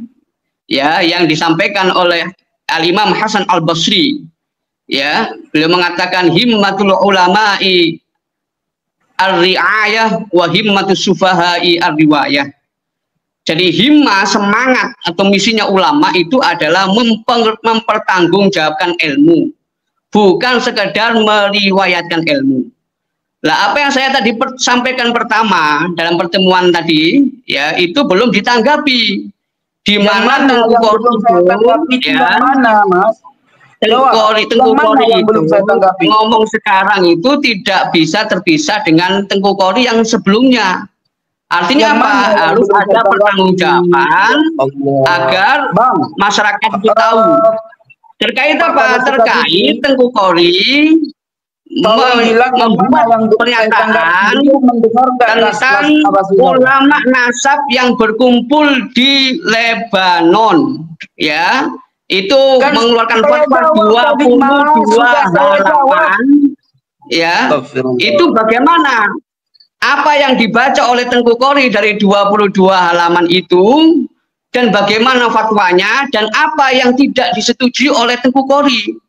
ya, yang disampaikan oleh Al-Imam Hasan Al-Basri, ya, beliau mengatakan himmatul ulama'i ar-ri'ayah wa himmatus sufaha'i ar-riwayah. Jadi himmah, semangat atau misinya ulama itu adalah mempertanggungjawabkan ilmu, bukan sekedar meriwayatkan ilmu. Lah apa yang saya tadi sampaikan pertama dalam pertemuan tadi, ya, itu belum ditanggapi. Di mana Tengku Qori itu, ya, Tengku Qori itu ngomong sekarang itu tidak bisa terpisah dengan Tengku Qori yang sebelumnya. Artinya apa? Harus ada pertanggungjawaban agar masyarakat itu tahu. Terkait apa? Terkait Tengku Qori membuat pernyataan tentang ulama nasab yang berkumpul di Lebanon, ya, itu kan mengeluarkan fatwa 22 halaman, ya. Itu bagaimana? Apa yang dibaca oleh Tengku Qori dari 22 halaman itu, dan bagaimana fatwanya, dan apa yang tidak disetujui oleh Tengku Qori.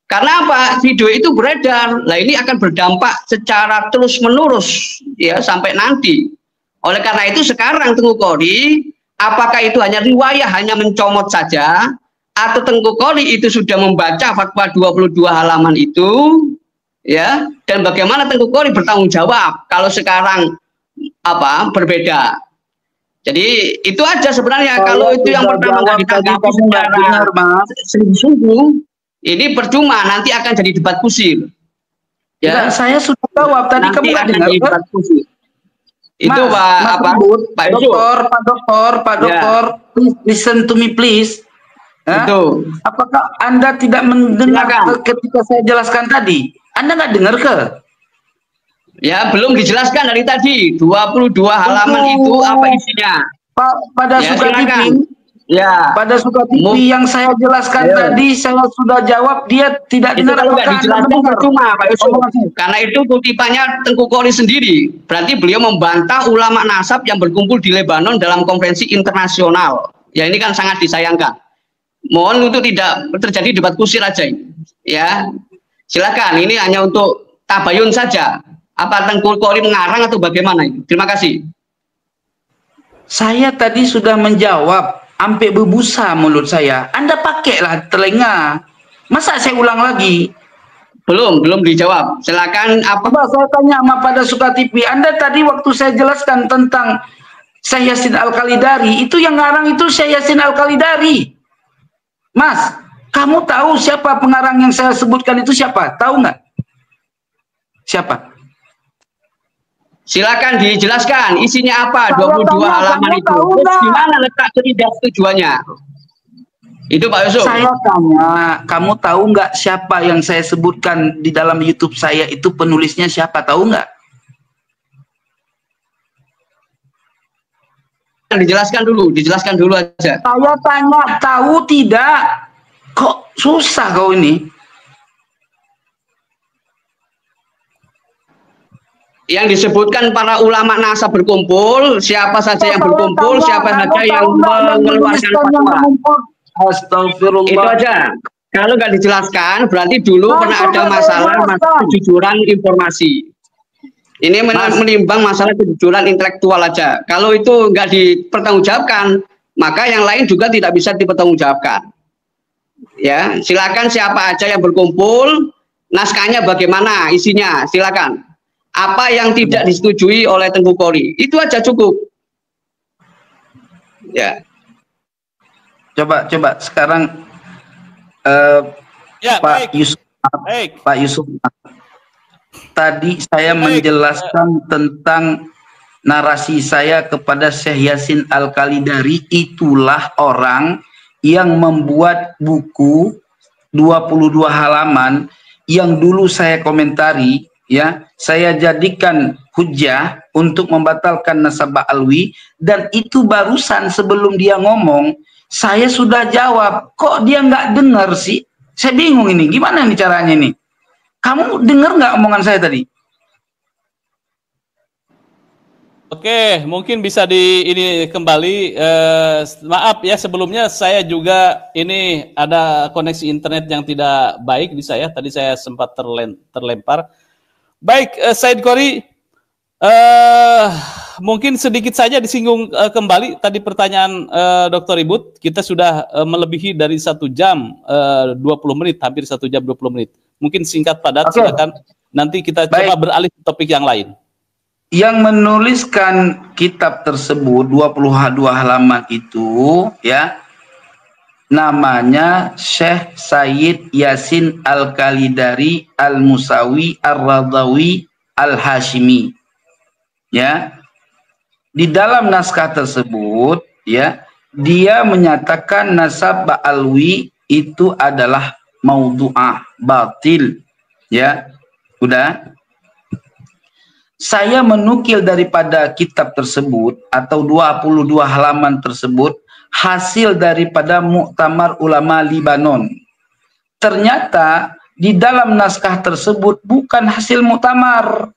Karena apa? Video itu beredar. Nah, ini akan berdampak secara terus-menerus, ya, sampai nanti. Oleh karena itu sekarang Tengku Qori, apakah itu hanya riwayah, hanya mencomot saja, atau Tengku Qori itu sudah membaca fatwa 22 halaman itu, ya, dan bagaimana Tengku Qori bertanggung jawab kalau sekarang berbeda. Jadi itu aja sebenarnya. Kalau itu yang pertama nggak ditanggapi secara sungguh-sungguh, ini percuma, nanti akan jadi debat kusir. Ya, saya sudah jawab tadi, kamu nggak dengar? Itu Pak Doktor, please listen to me please. Itu. Apakah Anda tidak mendengar ketika saya jelaskan tadi? Anda nggak dengar ke? Ya, belum dijelaskan dari tadi. 22 halaman itu apa isinya? Pada ya, Sukatipin, ya. Pada Sukatipin yang saya jelaskan tadi, saya sudah jawab, dia tidak itu dengar. Kalau nggak dijelaskan percuma, Pak Yusuf. Karena itu kutipannya Tengku Qori sendiri. Berarti beliau membantah ulama nasab yang berkumpul di Lebanon dalam konferensi internasional. Ya, ini kan sangat disayangkan. Mohon untuk tidak terjadi debat kusir aja ini. Ya, silakan. Ini hanya untuk tabayun saja. Apa Tengku Qori mengarang atau bagaimana ini? Terima kasih. Saya tadi sudah menjawab, sampai berbusa mulut saya. Anda pakailah telinga. Masa saya ulang lagi? Belum dijawab. Silakan. Apa? Saya tanya sama pada Sukatipi. Anda tadi waktu saya jelaskan tentang Syekh Yasin Al-Khalidari, itu yang ngarang itu Syekh Yasin Al-Khalidari. Mas, kamu tahu siapa pengarang yang saya sebutkan itu siapa? Tahu nggak? Siapa? Silakan dijelaskan isinya apa. 22 halaman itu. Terus gimana letak ketidaksetujuannya? Itu Pak Yusuf. Saya tanya, kamu tahu nggak siapa yang saya sebutkan di dalam YouTube saya itu penulisnya siapa? Tahu nggak? Dijelaskan dulu aja. Saya tanya, tahu tidak? Kok susah kau ini? Yang disebutkan para ulama nasab berkumpul, siapa saja yang berkumpul, siapa saja yang mengeluarkan fatwa. Astagfirullah. Itu aja. Kalau nggak dijelaskan, berarti dulu pernah ada masalah kejujuran informasi. Ini menimbang masalah kejujuran intelektual aja. Kalau itu nggak dipertanggungjawabkan, maka yang lain juga tidak bisa dipertanggungjawabkan. Ya, silakan siapa aja yang berkumpul, naskahnya bagaimana isinya, silakan. Apa yang tidak disetujui oleh Tengku Qori, itu aja cukup. Ya. Coba sekarang ya, Pak Yusuf. Pak Yusuf. Tadi saya menjelaskan tentang narasi saya kepada Syekh Yasin Al-Khalidari, itulah orang yang membuat buku 22 halaman yang dulu saya komentari, ya, saya jadikan hujjah untuk membatalkan nasabah alwi, dan itu barusan sebelum dia ngomong, saya sudah jawab. Kok dia nggak dengar sih? Saya bingung ini, gimana nih caranya nih? Kamu dengar nggak omongan saya tadi? Oke, mungkin bisa ini kembali. Maaf ya, sebelumnya saya juga ini ada koneksi internet yang tidak baik di saya. Tadi saya sempat terlempar. Baik, Said Qori, mungkin sedikit saja disinggung kembali tadi pertanyaan Dr. Ibut. Kita sudah melebihi dari 1 jam 20 menit, hampir 1 jam 20 menit. Mungkin singkat padat, silakan. Nanti kita coba beralih ke topik yang lain. Yang menuliskan kitab tersebut 22 halaman itu, ya, namanya Syekh Sayyid Yasin Al-Khalidari Al-Musawi Ar-Radhawi Al-Hashimi. Ya. Di dalam naskah tersebut, ya, dia menyatakan nasab Ba'alwi itu adalah maudhu'ah, batil. Ya. Udah. Saya menukil daripada kitab tersebut atau 22 halaman tersebut hasil daripada Muktamar Ulama Libanon. Ternyata di dalam naskah tersebut bukan hasil muktamar.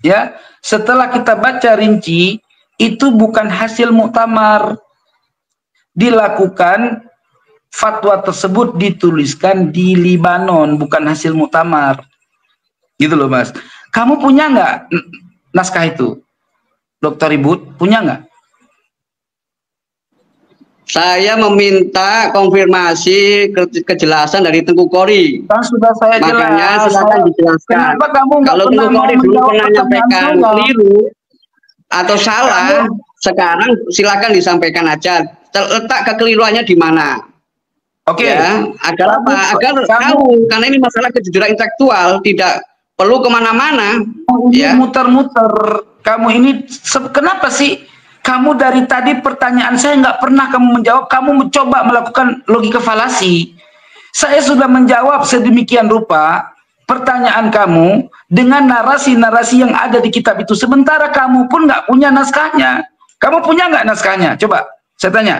Ya, setelah kita baca rinci, itu bukan hasil muktamar. Dilakukan fatwa tersebut dituliskan di Libanon, bukan hasil muktamar. Gitu loh, Mas. Kamu punya nggak naskah itu? Dr. Ibut, punya nggak? Saya meminta konfirmasi kejelasan dari Tengku Qori. Kan sudah saya jelaskan. Makanya silakan dijelaskan. Kenapa kamu kalau Tengku Qori dulu pernah menyampaikan keliru atau salah, sekarang silakan disampaikan aja. Letak kekeliruannya di mana? Oke. Ya, agar apa? Agar tahu, karena ini masalah kejujuran intelektual, tidak perlu kemana-mana. Ya. Muter-muter. Kamu ini kenapa sih Kamu dari tadi pertanyaan saya nggak pernah kamu menjawab, kamu mencoba melakukan logika falasi. Saya sudah menjawab sedemikian rupa pertanyaan kamu dengan narasi-narasi yang ada di kitab itu. Sementara kamu pun nggak punya naskahnya. Kamu punya nggak naskahnya? Coba, saya tanya.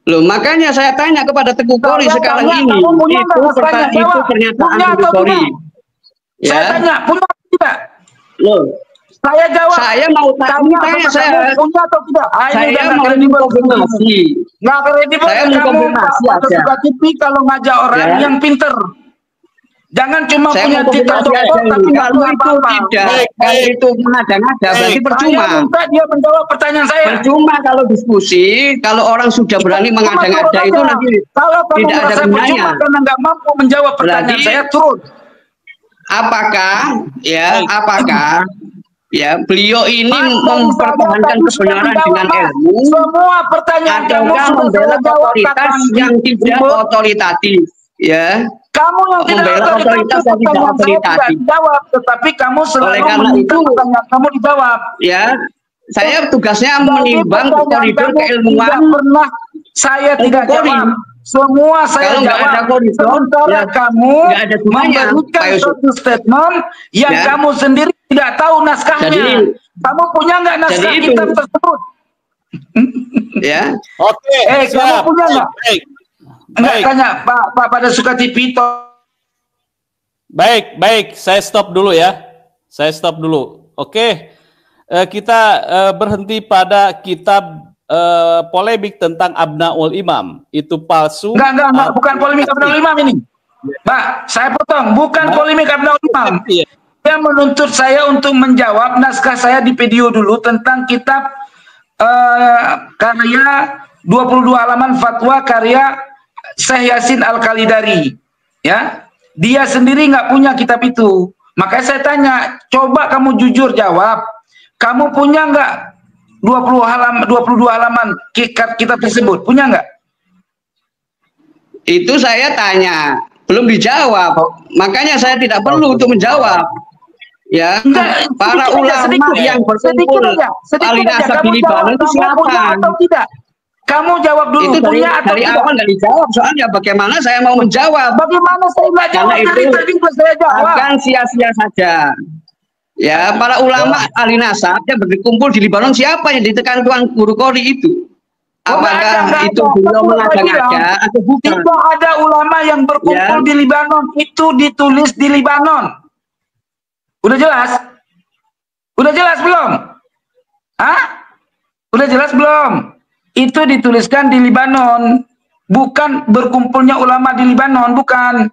Loh, makanya saya tanya kepada Teguh Qori sekarang ini. Itu pernyataan Teguh Qori. Ya. Saya tanya, punya atau tidak? Loh, saya jawab. Saya mau tanya, saya punya atau tidak? Saya mau konfirmasi. Nggak kredibel. Saya mau konfirmasi aja. Kalau ngajak orang yang pinter. Jangan cuma saya punya titel doktor tapi nggak kalau itu tidak, kalau itu mengada-ngada berarti percuma. Saya minta dia menjawab pertanyaan saya. Percuma kalau diskusi, kalau orang sudah berani mengada-ngada itu nanti kalau tidak ada gunanya. Karena nggak mampu menjawab pertanyaan saya, turun. Apakah beliau ini mempertahankan kebenaran dengan ilmu, semua pertanyaan kamu membela otoritas yang tidak otoritatif, ya? Kamu yang tidak otoritatif tidak dijawab, tetapi kamu selalu meminta pertanyaan kamu dijawab. Ya, saya tugasnya menimbang koridor keilmuan. Pernah saya tidak jawab. Semua saya jawab. Sementara kamu memberikan suatu statement yang kamu sendiri tidak tahu naskahnya. Kamu punya nggak naskah kitab tersebut? Ya. Oke. Kamu punya nggak? Baik. Tanya Pak pada suka TV. Baik, saya stop dulu ya. Saya stop dulu. Oke. Kita berhenti pada kitab polemik tentang Abnaul Imam. Itu palsu. Enggak, bukan polemik Abnaul Imam ini. Mbak, saya potong, bukan polemik Abnaul Imam. Dia menuntut saya untuk menjawab naskah saya di video dulu tentang kitab karya 22 halaman fatwa karya Syekh Yasin Al-Khalidari, ya. Dia sendiri nggak punya kitab itu. Makanya saya tanya, coba kamu jujur jawab. Kamu punya nggak 22 halaman kitab tersebut? Punya nggak? Itu saya tanya, belum dijawab. Makanya saya tidak perlu untuk menjawab. Ya, para ulama yang berkumpul Al-Nasab di Libanon itu siapa? Atau tidak? Kamu jawab dulu, itu punya atau dari tidak? awal nggak dijawab, soalnya bagaimana saya mau menjawab? Bagaimana saya nggak jawab? Karena itu saya jawab. akan sia-sia saja. Ya, para ulama ahli nasab yang berkumpul di Libanon siapa yang ditekan Tuan Guru Qori itu? Apakah itu beliau mengada-ngada atau bukan? Tidak ada ulama yang berkumpul di Libanon, itu ditulis di Libanon. Udah jelas? Udah jelas belum? Hah? Udah jelas belum? Itu dituliskan di Libanon, bukan berkumpulnya ulama di Libanon, bukan.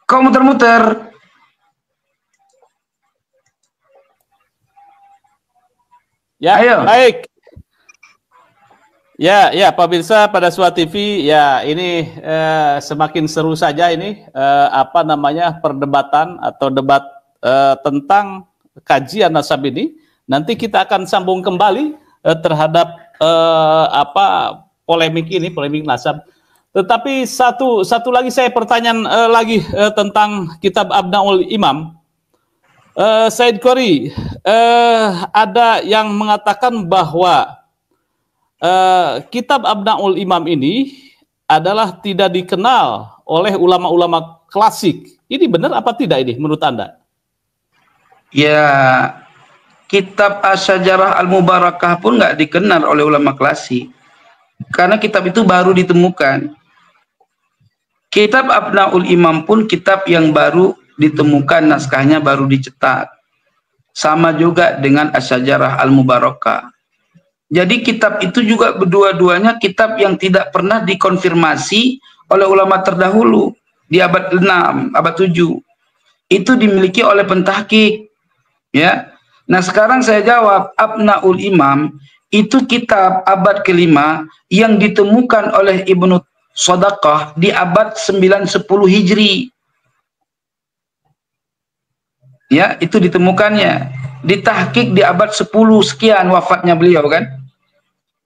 Kau muter-muter. Ya, ayo. Baik. Ya, Pak Birsa pada Suara TV, ya ini semakin seru saja ini perdebatan atau debat tentang kajian nasab ini. Nanti kita akan sambung kembali terhadap polemik nasab. Tetapi satu lagi saya pertanyaan lagi tentang kitab Abnaul Imam. Said Qori, ada yang mengatakan bahwa kitab Abnaul Imam ini adalah tidak dikenal oleh ulama-ulama klasik. Ini benar apa tidak ini menurut Anda? Ya, kitab Asy-Syajarah Al-Mubarakah pun nggak dikenal oleh ulama klasik. Karena kitab itu baru ditemukan. Kitab Abnaul Imam pun kitab yang baru ditemukan, naskahnya baru dicetak. Sama juga dengan Asy-Syajarah Al-Mubarakah. Jadi kitab itu juga berdua-duanya kitab yang tidak pernah dikonfirmasi oleh ulama terdahulu di abad 6, abad 7. Itu dimiliki oleh pentahqiq, ya. Nah, sekarang saya jawab, Abnaul Imam itu kitab abad ke-5 yang ditemukan oleh Ibnu Shadaqah di abad 9-10 Hijri. Ya, itu ditemukannya. Ditahqiq di abad 10 sekian wafatnya beliau kan.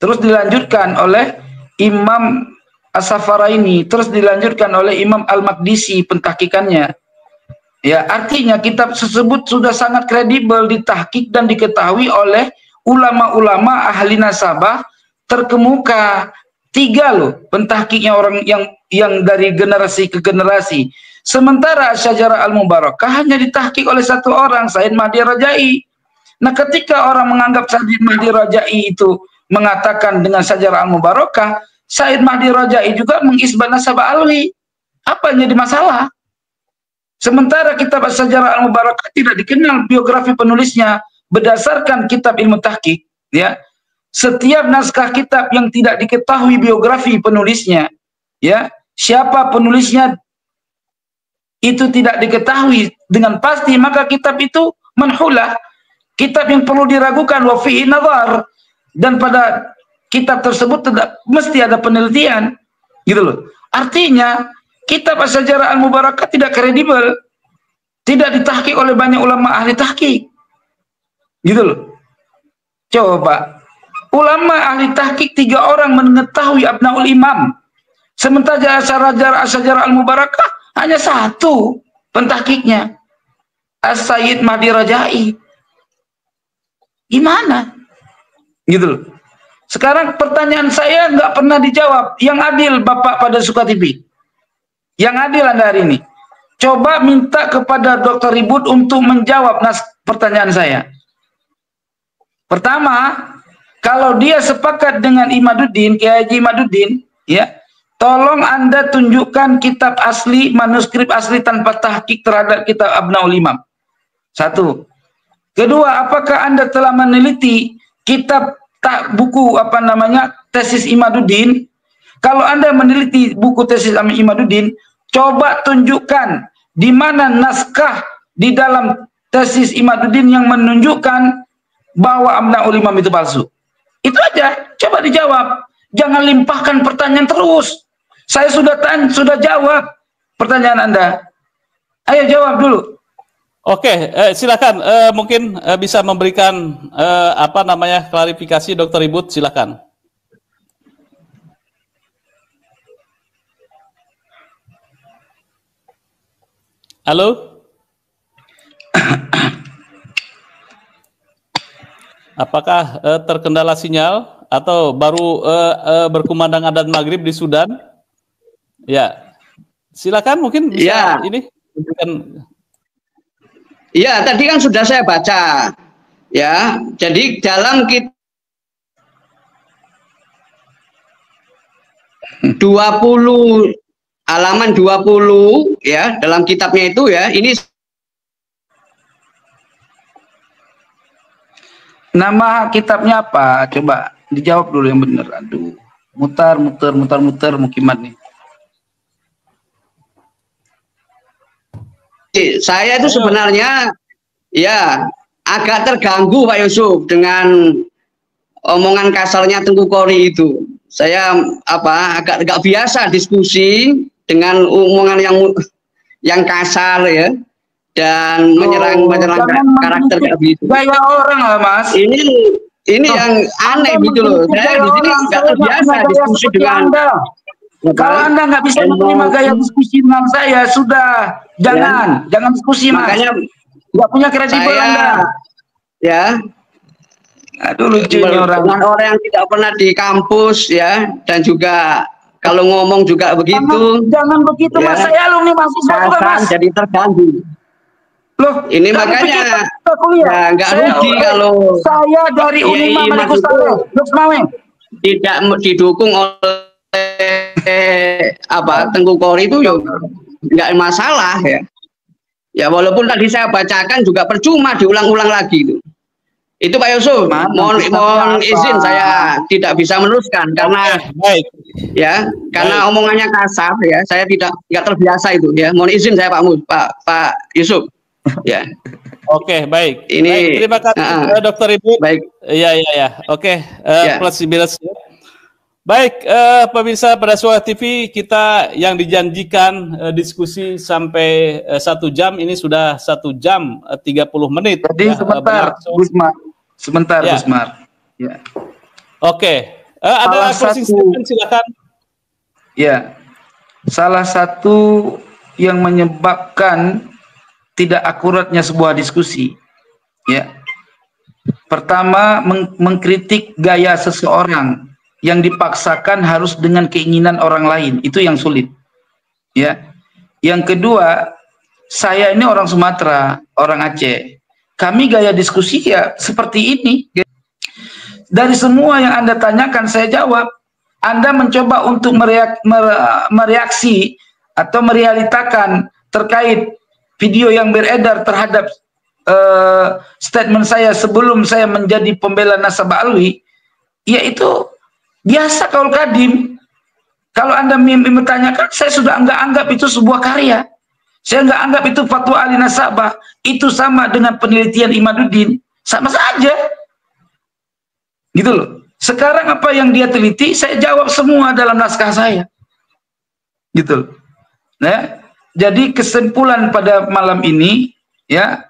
Terus dilanjutkan oleh Imam As-Safaraini, terus dilanjutkan oleh Imam Al-Maqdisi pentahqiqannya. Ya, artinya kitab tersebut sudah sangat kredibel, ditahqiq dan diketahui oleh ulama-ulama ahli nasabah terkemuka, 3 loh pentahkiknya orang yang dari generasi ke generasi. Sementara Syajarah Al-Mubarakah hanya ditahkik oleh 1 orang, Said Mahdi Rajai. Nah, ketika orang menganggap Said Mahdi Rajai itu mengatakan dengan Syajarah Al-Mubarakah, Said Mahdi Rajai juga mengisbat nasabah alwi. Apa yang jadi masalah? Sementara kitab Syajarah Al-Mubarakah tidak dikenal biografi penulisnya berdasarkan kitab ilmu tahqiq, ya. Setiap naskah kitab yang tidak diketahui biografi penulisnya, ya, siapa penulisnya itu tidak diketahui dengan pasti, maka kitab itu manhulah, kitab yang perlu diragukan, wa fihi nazar, dan pada kitab tersebut tidak mesti ada penelitian, gitu loh. Artinya kitab Syajarah Al-Mubarakah tidak kredibel, tidak ditahqiq oleh banyak ulama ahli tahqiq, gitu loh. Coba ulama ahli tahqiq 3 orang mengetahui Abnaul Imam, sementara Syajarah Al-Mubarakah hanya 1 pentahqiqnya, As-Sayyid Mahdi Rajai. Gimana? Gitu loh. Sekarang pertanyaan saya nggak pernah dijawab. Yang adil Bapak pada Suka TV, yang adil Anda hari ini, coba minta kepada Dr. Ribut untuk menjawab pertanyaan saya. Pertama, kalau dia sepakat dengan Imaduddin, Kiai Haji Imaduddin, ya, tolong Anda tunjukkan kitab asli, manuskrip asli tanpa tahqiq terhadap kitab Abnaul Imam. 1. Kedua, apakah Anda telah meneliti kitab buku tesis Imaduddin? Kalau Anda meneliti buku tesis Imaduddin, coba tunjukkan di mana naskah di dalam tesis Imaduddin yang menunjukkan bahwa Abnaul Imam itu palsu. Itu aja, coba dijawab. Jangan limpahkan pertanyaan terus. Saya sudah jawab pertanyaan Anda. Ayo jawab dulu. Oke, silakan. Mungkin bisa memberikan klarifikasi Dr. Ribut, silakan. Halo? Apakah terkendala sinyal atau baru berkumandang adzan maghrib di Sudan? Ya, silakan mungkin bisa ini. Ya, tadi kan sudah saya baca. Ya, jadi dalam 20 halaman 20 ya, dalam kitabnya itu ya, ini nama kitabnya apa? Coba dijawab dulu yang benar. Aduh, mutar mukimat nih. Saya itu sebenarnya ya agak terganggu Pak Yusuf dengan omongan kasarnya Tengku Qori itu. Saya agak biasa diskusi dengan omongan yang kasar ya, dan menyerang karakter kayak gitu. Gaya orang lah Mas. Ini yang aneh gitu loh. Saya di sini nggak terbiasa diskusi dengan Anda. Kalau Anda nggak bisa menerima gaya diskusi dengan saya, sudah jangan diskusi Mas. Makanya nggak punya kredibel Anda. Ya. Aduh lucunya orang yang tidak pernah di kampus ya, dan juga kalau ngomong juga begitu. Jangan begitu ya. Mas, saya alumni mahasiswa juga Mas. Jadi terganggu. Loh, ini makanya ya nggak rugi kalau saya dari Unima Malikusare, tidak didukung oleh Tengku Qori itu ya nggak masalah ya. Ya walaupun tadi saya bacakan juga percuma diulang-ulang lagi itu. Itu Pak Yusuf, mohon izin saya tidak bisa meneruskan karena karena omongannya kasar ya. Saya nggak terbiasa itu ya. Mohon izin saya Pak Yusuf. Ya. Oke, baik. Ini baik, terima kasih Dr. Ribut. Baik. Ya. Oke, plus. Baik, pemirsa pada Suara TV, kita yang dijanjikan diskusi sampai 1 jam, ini sudah 1 jam 30 menit. Jadi sebentar, Gusmar. Ya. Oke, ada closing statement, silakan. Ya, salah satu yang menyebabkan tidak akuratnya sebuah diskusi, ya. Pertama, mengkritik gaya seseorang yang dipaksakan harus dengan keinginan orang lain, itu yang sulit. Ya. Yang kedua, saya ini orang Sumatera, orang Aceh. Kami gaya diskusi ya seperti ini. Dari semua yang Anda tanyakan saya jawab. Anda mencoba untuk mereaksi atau merealitakan terkait video yang beredar terhadap statement saya sebelum saya menjadi pembela Nasabah Alwi, yaitu biasa kaul kadim. Kalau Anda bertanyakan, saya sudah nggak anggap itu sebuah karya. Saya nggak anggap itu fatwa ahli nasabah. Itu sama dengan penelitian Imaduddin, sama saja. Gitu loh. Sekarang apa yang dia teliti, saya jawab semua dalam naskah saya. Gitu loh. Nah, jadi kesimpulan pada malam ini, ya,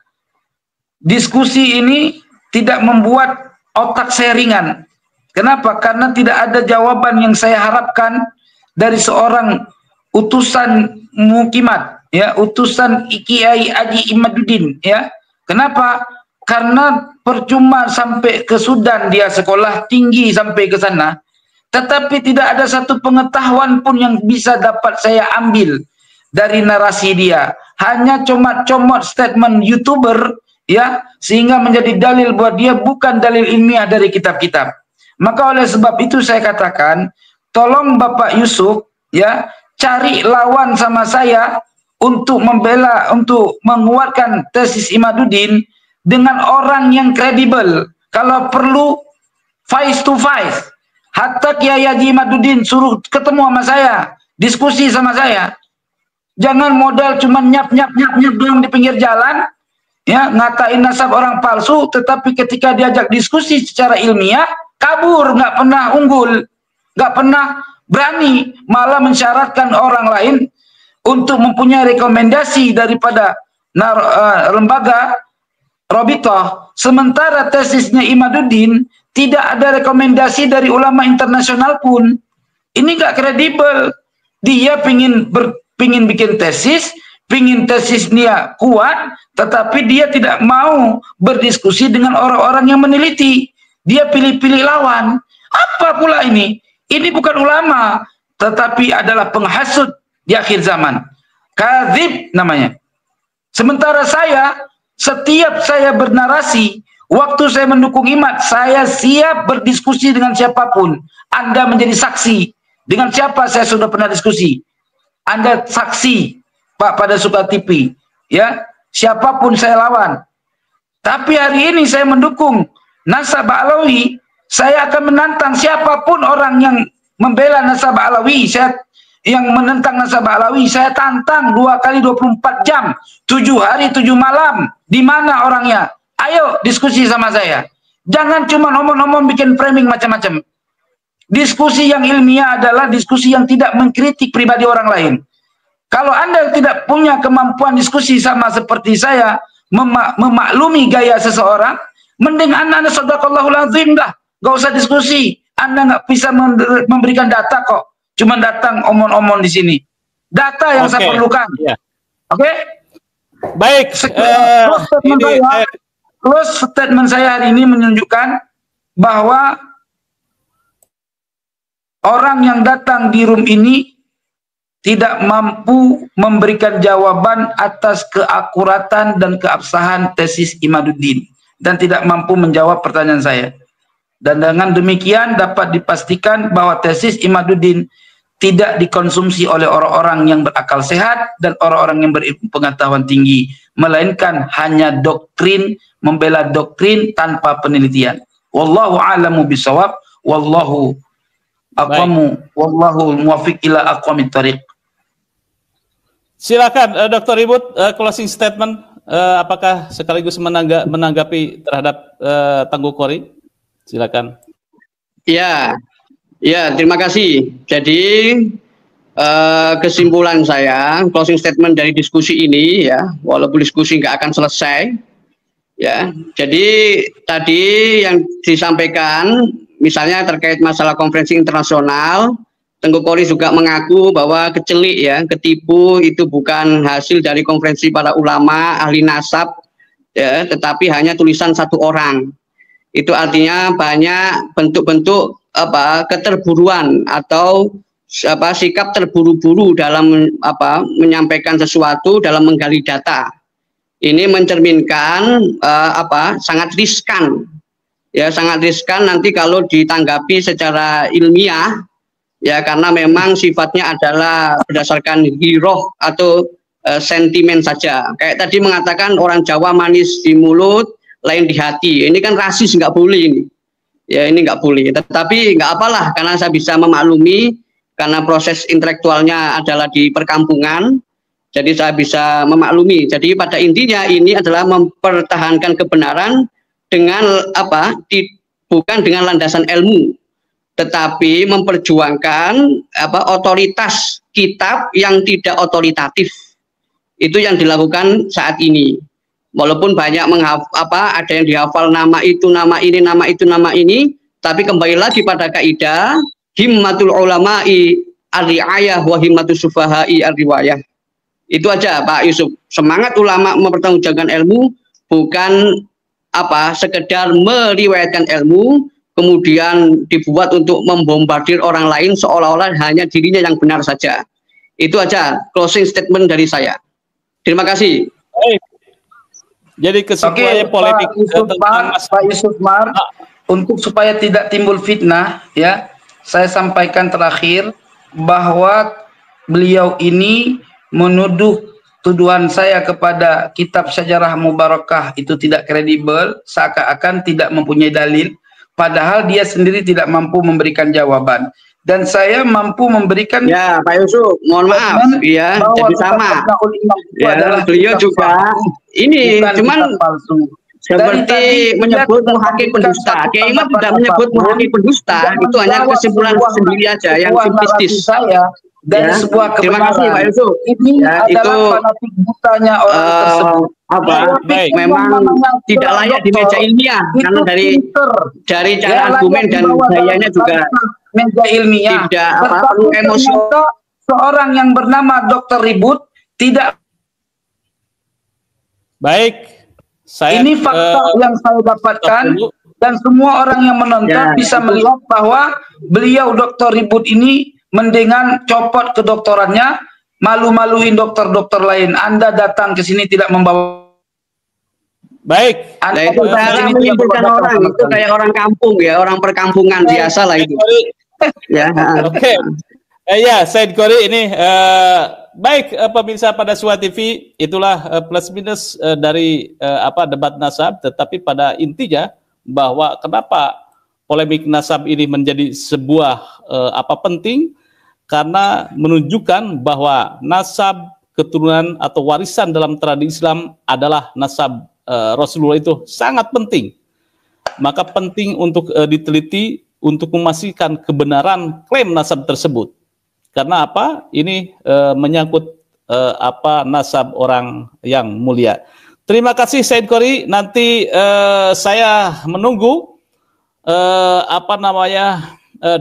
diskusi ini tidak membuat otak saya ringan. Kenapa? Karena tidak ada jawaban yang saya harapkan dari seorang utusan mukimat, ya, utusan Kiai Haji Imaduddin, ya. Kenapa? Karena percuma sampai ke Sudan dia sekolah tinggi sampai ke sana, tetapi tidak ada satu pengetahuan pun yang bisa dapat saya ambil dari narasi dia. Hanya comot-comot statement YouTuber, ya, sehingga menjadi dalil buat dia, bukan dalil ilmiah dari kitab-kitab. Maka oleh sebab itu saya katakan, tolong Bapak Yusuf, ya, cari lawan sama saya untuk membela, untuk menguatkan tesis Imaduddin dengan orang yang kredibel. Kalau perlu face to face. Hatta Kiai Haji Imaduddin suruh ketemu sama saya, diskusi sama saya. Jangan modal cuma nyap doang di pinggir jalan, ya, ngatain nasab orang palsu, tetapi ketika diajak diskusi secara ilmiah, kabur, nggak pernah unggul, nggak pernah berani, malah mensyaratkan orang lain untuk mempunyai rekomendasi daripada lembaga Robitoh. Sementara tesisnya Imaduddin tidak ada rekomendasi dari ulama internasional pun. Ini nggak kredibel. Dia pingin bikin tesis, pingin tesisnya kuat, tetapi dia tidak mau berdiskusi dengan orang-orang yang meneliti. Dia pilih-pilih lawan. Apa pula ini? Ini bukan ulama, tetapi adalah penghasut di akhir zaman. Kadzib namanya. Sementara saya, setiap saya bernarasi, waktu saya mendukung Imad, saya siap berdiskusi dengan siapapun. Anda menjadi saksi. Dengan siapa saya sudah pernah diskusi? Anda saksi, Pak, pada Sukatipi. Ya, siapapun saya lawan. Tapi hari ini saya mendukung Nasabah Alawi, saya akan menantang siapapun orang yang membela Nasabah Alawi, yang menentang Nasabah Alawi, saya tantang 2 kali 24 jam, 7 hari 7 malam. Di mana orangnya? Ayo diskusi sama saya. Jangan cuma omong-omong bikin framing macam-macam. Diskusi yang ilmiah adalah diskusi yang tidak mengkritik pribadi orang lain. Kalau Anda tidak punya kemampuan diskusi sama seperti saya, memaklumi gaya seseorang, mending Anda sadaqallahul azim dah, gak usah diskusi. Anda nggak bisa memberikan data kok, cuma datang omong-omong di sini. Data yang saya perlukan. Yeah. Oke? Baik. Statement saya hari ini menunjukkan bahwa orang yang datang di room ini tidak mampu memberikan jawaban atas keakuratan dan keabsahan tesis Imaduddin, dan tidak mampu menjawab pertanyaan saya. Dan dengan demikian dapat dipastikan bahwa tesis Imaduddin tidak dikonsumsi oleh orang-orang yang berakal sehat dan orang-orang yang berpengetahuan tinggi, melainkan hanya doktrin, membela doktrin tanpa penelitian. Wallahu a'lamu bishawab, wallahu aqwamu, wallahu muwaffiq ila aqwamit thariq. Silakan Dr. Ibut, closing statement, apakah sekaligus menanggapi terhadap Tangguh Qori? Silakan. Ya, terima kasih. Jadi kesimpulan saya, closing statement dari diskusi ini, ya, walaupun diskusi nggak akan selesai, ya. Jadi tadi yang disampaikan, misalnya terkait masalah konferensi internasional, Tengku Qori juga mengaku bahwa kecelik, ya, ketipu itu bukan hasil dari konferensi para ulama ahli nasab, ya, tetapi hanya tulisan satu orang. Itu artinya banyak bentuk-bentuk keterburuan atau sikap terburu-buru dalam menyampaikan sesuatu, dalam menggali data. Ini mencerminkan sangat riskan, ya, sangat riskan nanti kalau ditanggapi secara ilmiah, ya, karena memang sifatnya adalah berdasarkan giroh atau sentimen saja. Kayak tadi mengatakan orang Jawa manis di mulut, lain di hati. Ini kan rasis, nggak boleh ini. Ya, ini nggak boleh. Tetapi nggak apalah, karena saya bisa memaklumi, karena proses intelektualnya adalah di perkampungan, jadi saya bisa memaklumi. Jadi pada intinya ini adalah mempertahankan kebenaran dengan bukan dengan landasan ilmu, tetapi memperjuangkan otoritas kitab yang tidak otoritatif. Itu yang dilakukan saat ini. Walaupun banyak ada yang dihafal nama itu, nama ini, nama itu, nama ini, tapi kembali lagi pada kaidah himmatul ulama'i ar-ri'ayah wa himmatus sufaha'i ar-riwayah. Itu aja Pak Yusuf. Semangat ulama mempertanggungjawabkan ilmu, bukan sekedar meriwayatkan ilmu kemudian dibuat untuk membombardir orang lain seolah-olah hanya dirinya yang benar saja. Itu aja closing statement dari saya. Terima kasih. Baik. Jadi kesimpulannya polemik Pak Yusuf Mar, untuk supaya tidak timbul fitnah, ya, saya sampaikan terakhir bahwa beliau ini menuduh tuduhan saya kepada kitab Syajarah Mubarakah itu tidak kredibel, seakan-akan tidak mempunyai dalil, padahal dia sendiri tidak mampu memberikan jawaban. Dan saya mampu memberikan. Ya, Pak Yusuf, mohon maaf, ya, jadi sama. Ya, beliau juga ini cuman seperti menyebut muhakik pendusta. Kiai Imad tidak menyebut muhakik pendusta, itu hanya kesimpulan sendiri aja yang simplistis. Dari sebuah terima kasih Pak Yusuf. Ini adalah fanatik butanya orang tersebut. Memang tidak layak di meja ilmiah karena dari cara argumen dan gayanya juga meja ilmiah. Tidak perlu emosi. Seorang yang bernama Dr. Ribut tidak. Baik. Ini fakta yang saya dapatkan dan semua orang yang menonton bisa melihat bahwa beliau Dr. Ribut ini mendingan copot kedoktorannya, malu-maluin dokter-dokter lain. Anda datang ke sini tidak membawa. Baik. Itu cara menyebutkan orang itu kayak orang kampung ya, orang perkampungan biasa lah itu. Ya. Oke. Ya, Said Qori ini baik pemirsa pada Suara TV, itulah plus minus dari debat nasab, tetapi pada intinya bahwa kenapa polemik nasab ini menjadi sebuah penting, karena menunjukkan bahwa nasab keturunan atau warisan dalam tradisi Islam adalah nasab Rasulullah itu sangat penting. Maka penting untuk diteliti untuk memastikan kebenaran klaim nasab tersebut. Karena apa? Ini menyangkut nasab orang yang mulia. Terima kasih Said Qori. Nanti saya menunggu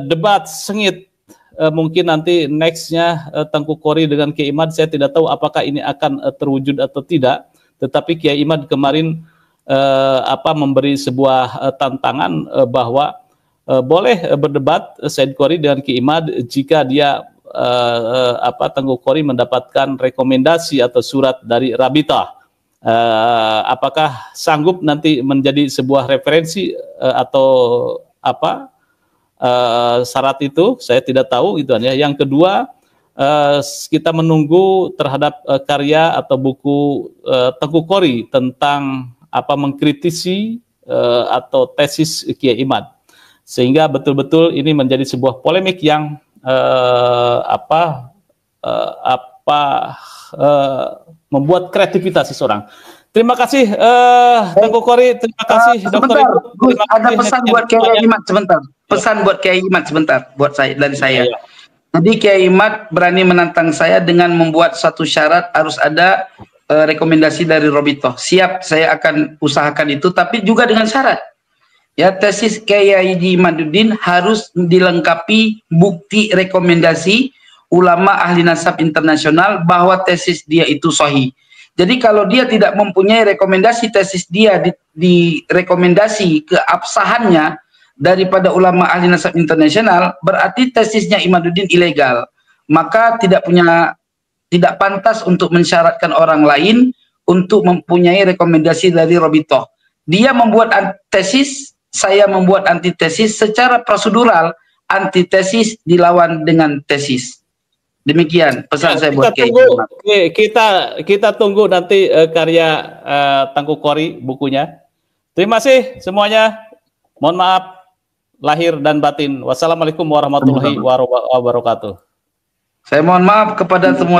debat sengit. Mungkin nanti nextnya Tengku Qori dengan Kiai Imad, saya tidak tahu apakah ini akan terwujud atau tidak. Tetapi Kiai Imad kemarin memberi sebuah tantangan bahwa boleh berdebat Said Qori dengan Kiai Imad jika dia Tengku Qori mendapatkan rekomendasi atau surat dari Rabitah. Apakah sanggup nanti menjadi sebuah referensi atau syarat itu saya tidak tahu gitu ya. Yang kedua, kita menunggu terhadap karya atau buku Tengku Qori tentang mengkritisi atau tesis Kiai Imad, sehingga betul-betul ini menjadi sebuah polemik yang membuat kreativitas seseorang. Terima kasih Tengku Qori, terima kasih Dr. Ada pesan buat Kiai Imad sebentar. Pesan buat Kiai Imad sebentar buat saya dari saya. Jadi Kiai Imad berani menantang saya dengan membuat satu syarat, harus ada rekomendasi dari Robito. Siap, saya akan usahakan itu, tapi juga dengan syarat. Ya, tesis Kiai Haji Imaduddin harus dilengkapi bukti rekomendasi ulama ahli nasab internasional bahwa tesis dia itu sahih. Jadi kalau dia tidak mempunyai rekomendasi tesis dia di rekomendasi keabsahannya daripada ulama ahli nasab internasional, berarti tesisnya Imaduddin ilegal. Maka tidak pantas untuk mensyaratkan orang lain untuk mempunyai rekomendasi dari Robitoh. Dia membuat tesis, saya membuat antitesis, secara prosedural antitesis dilawan dengan tesis. Demikian pesan saya buat kita tunggu nanti karya Tengku Qori bukunya. Terima kasih semuanya. Mohon maaf lahir dan batin. Wassalamualaikum warahmatullahi wabarakatuh. Saya mohon maaf kepada semua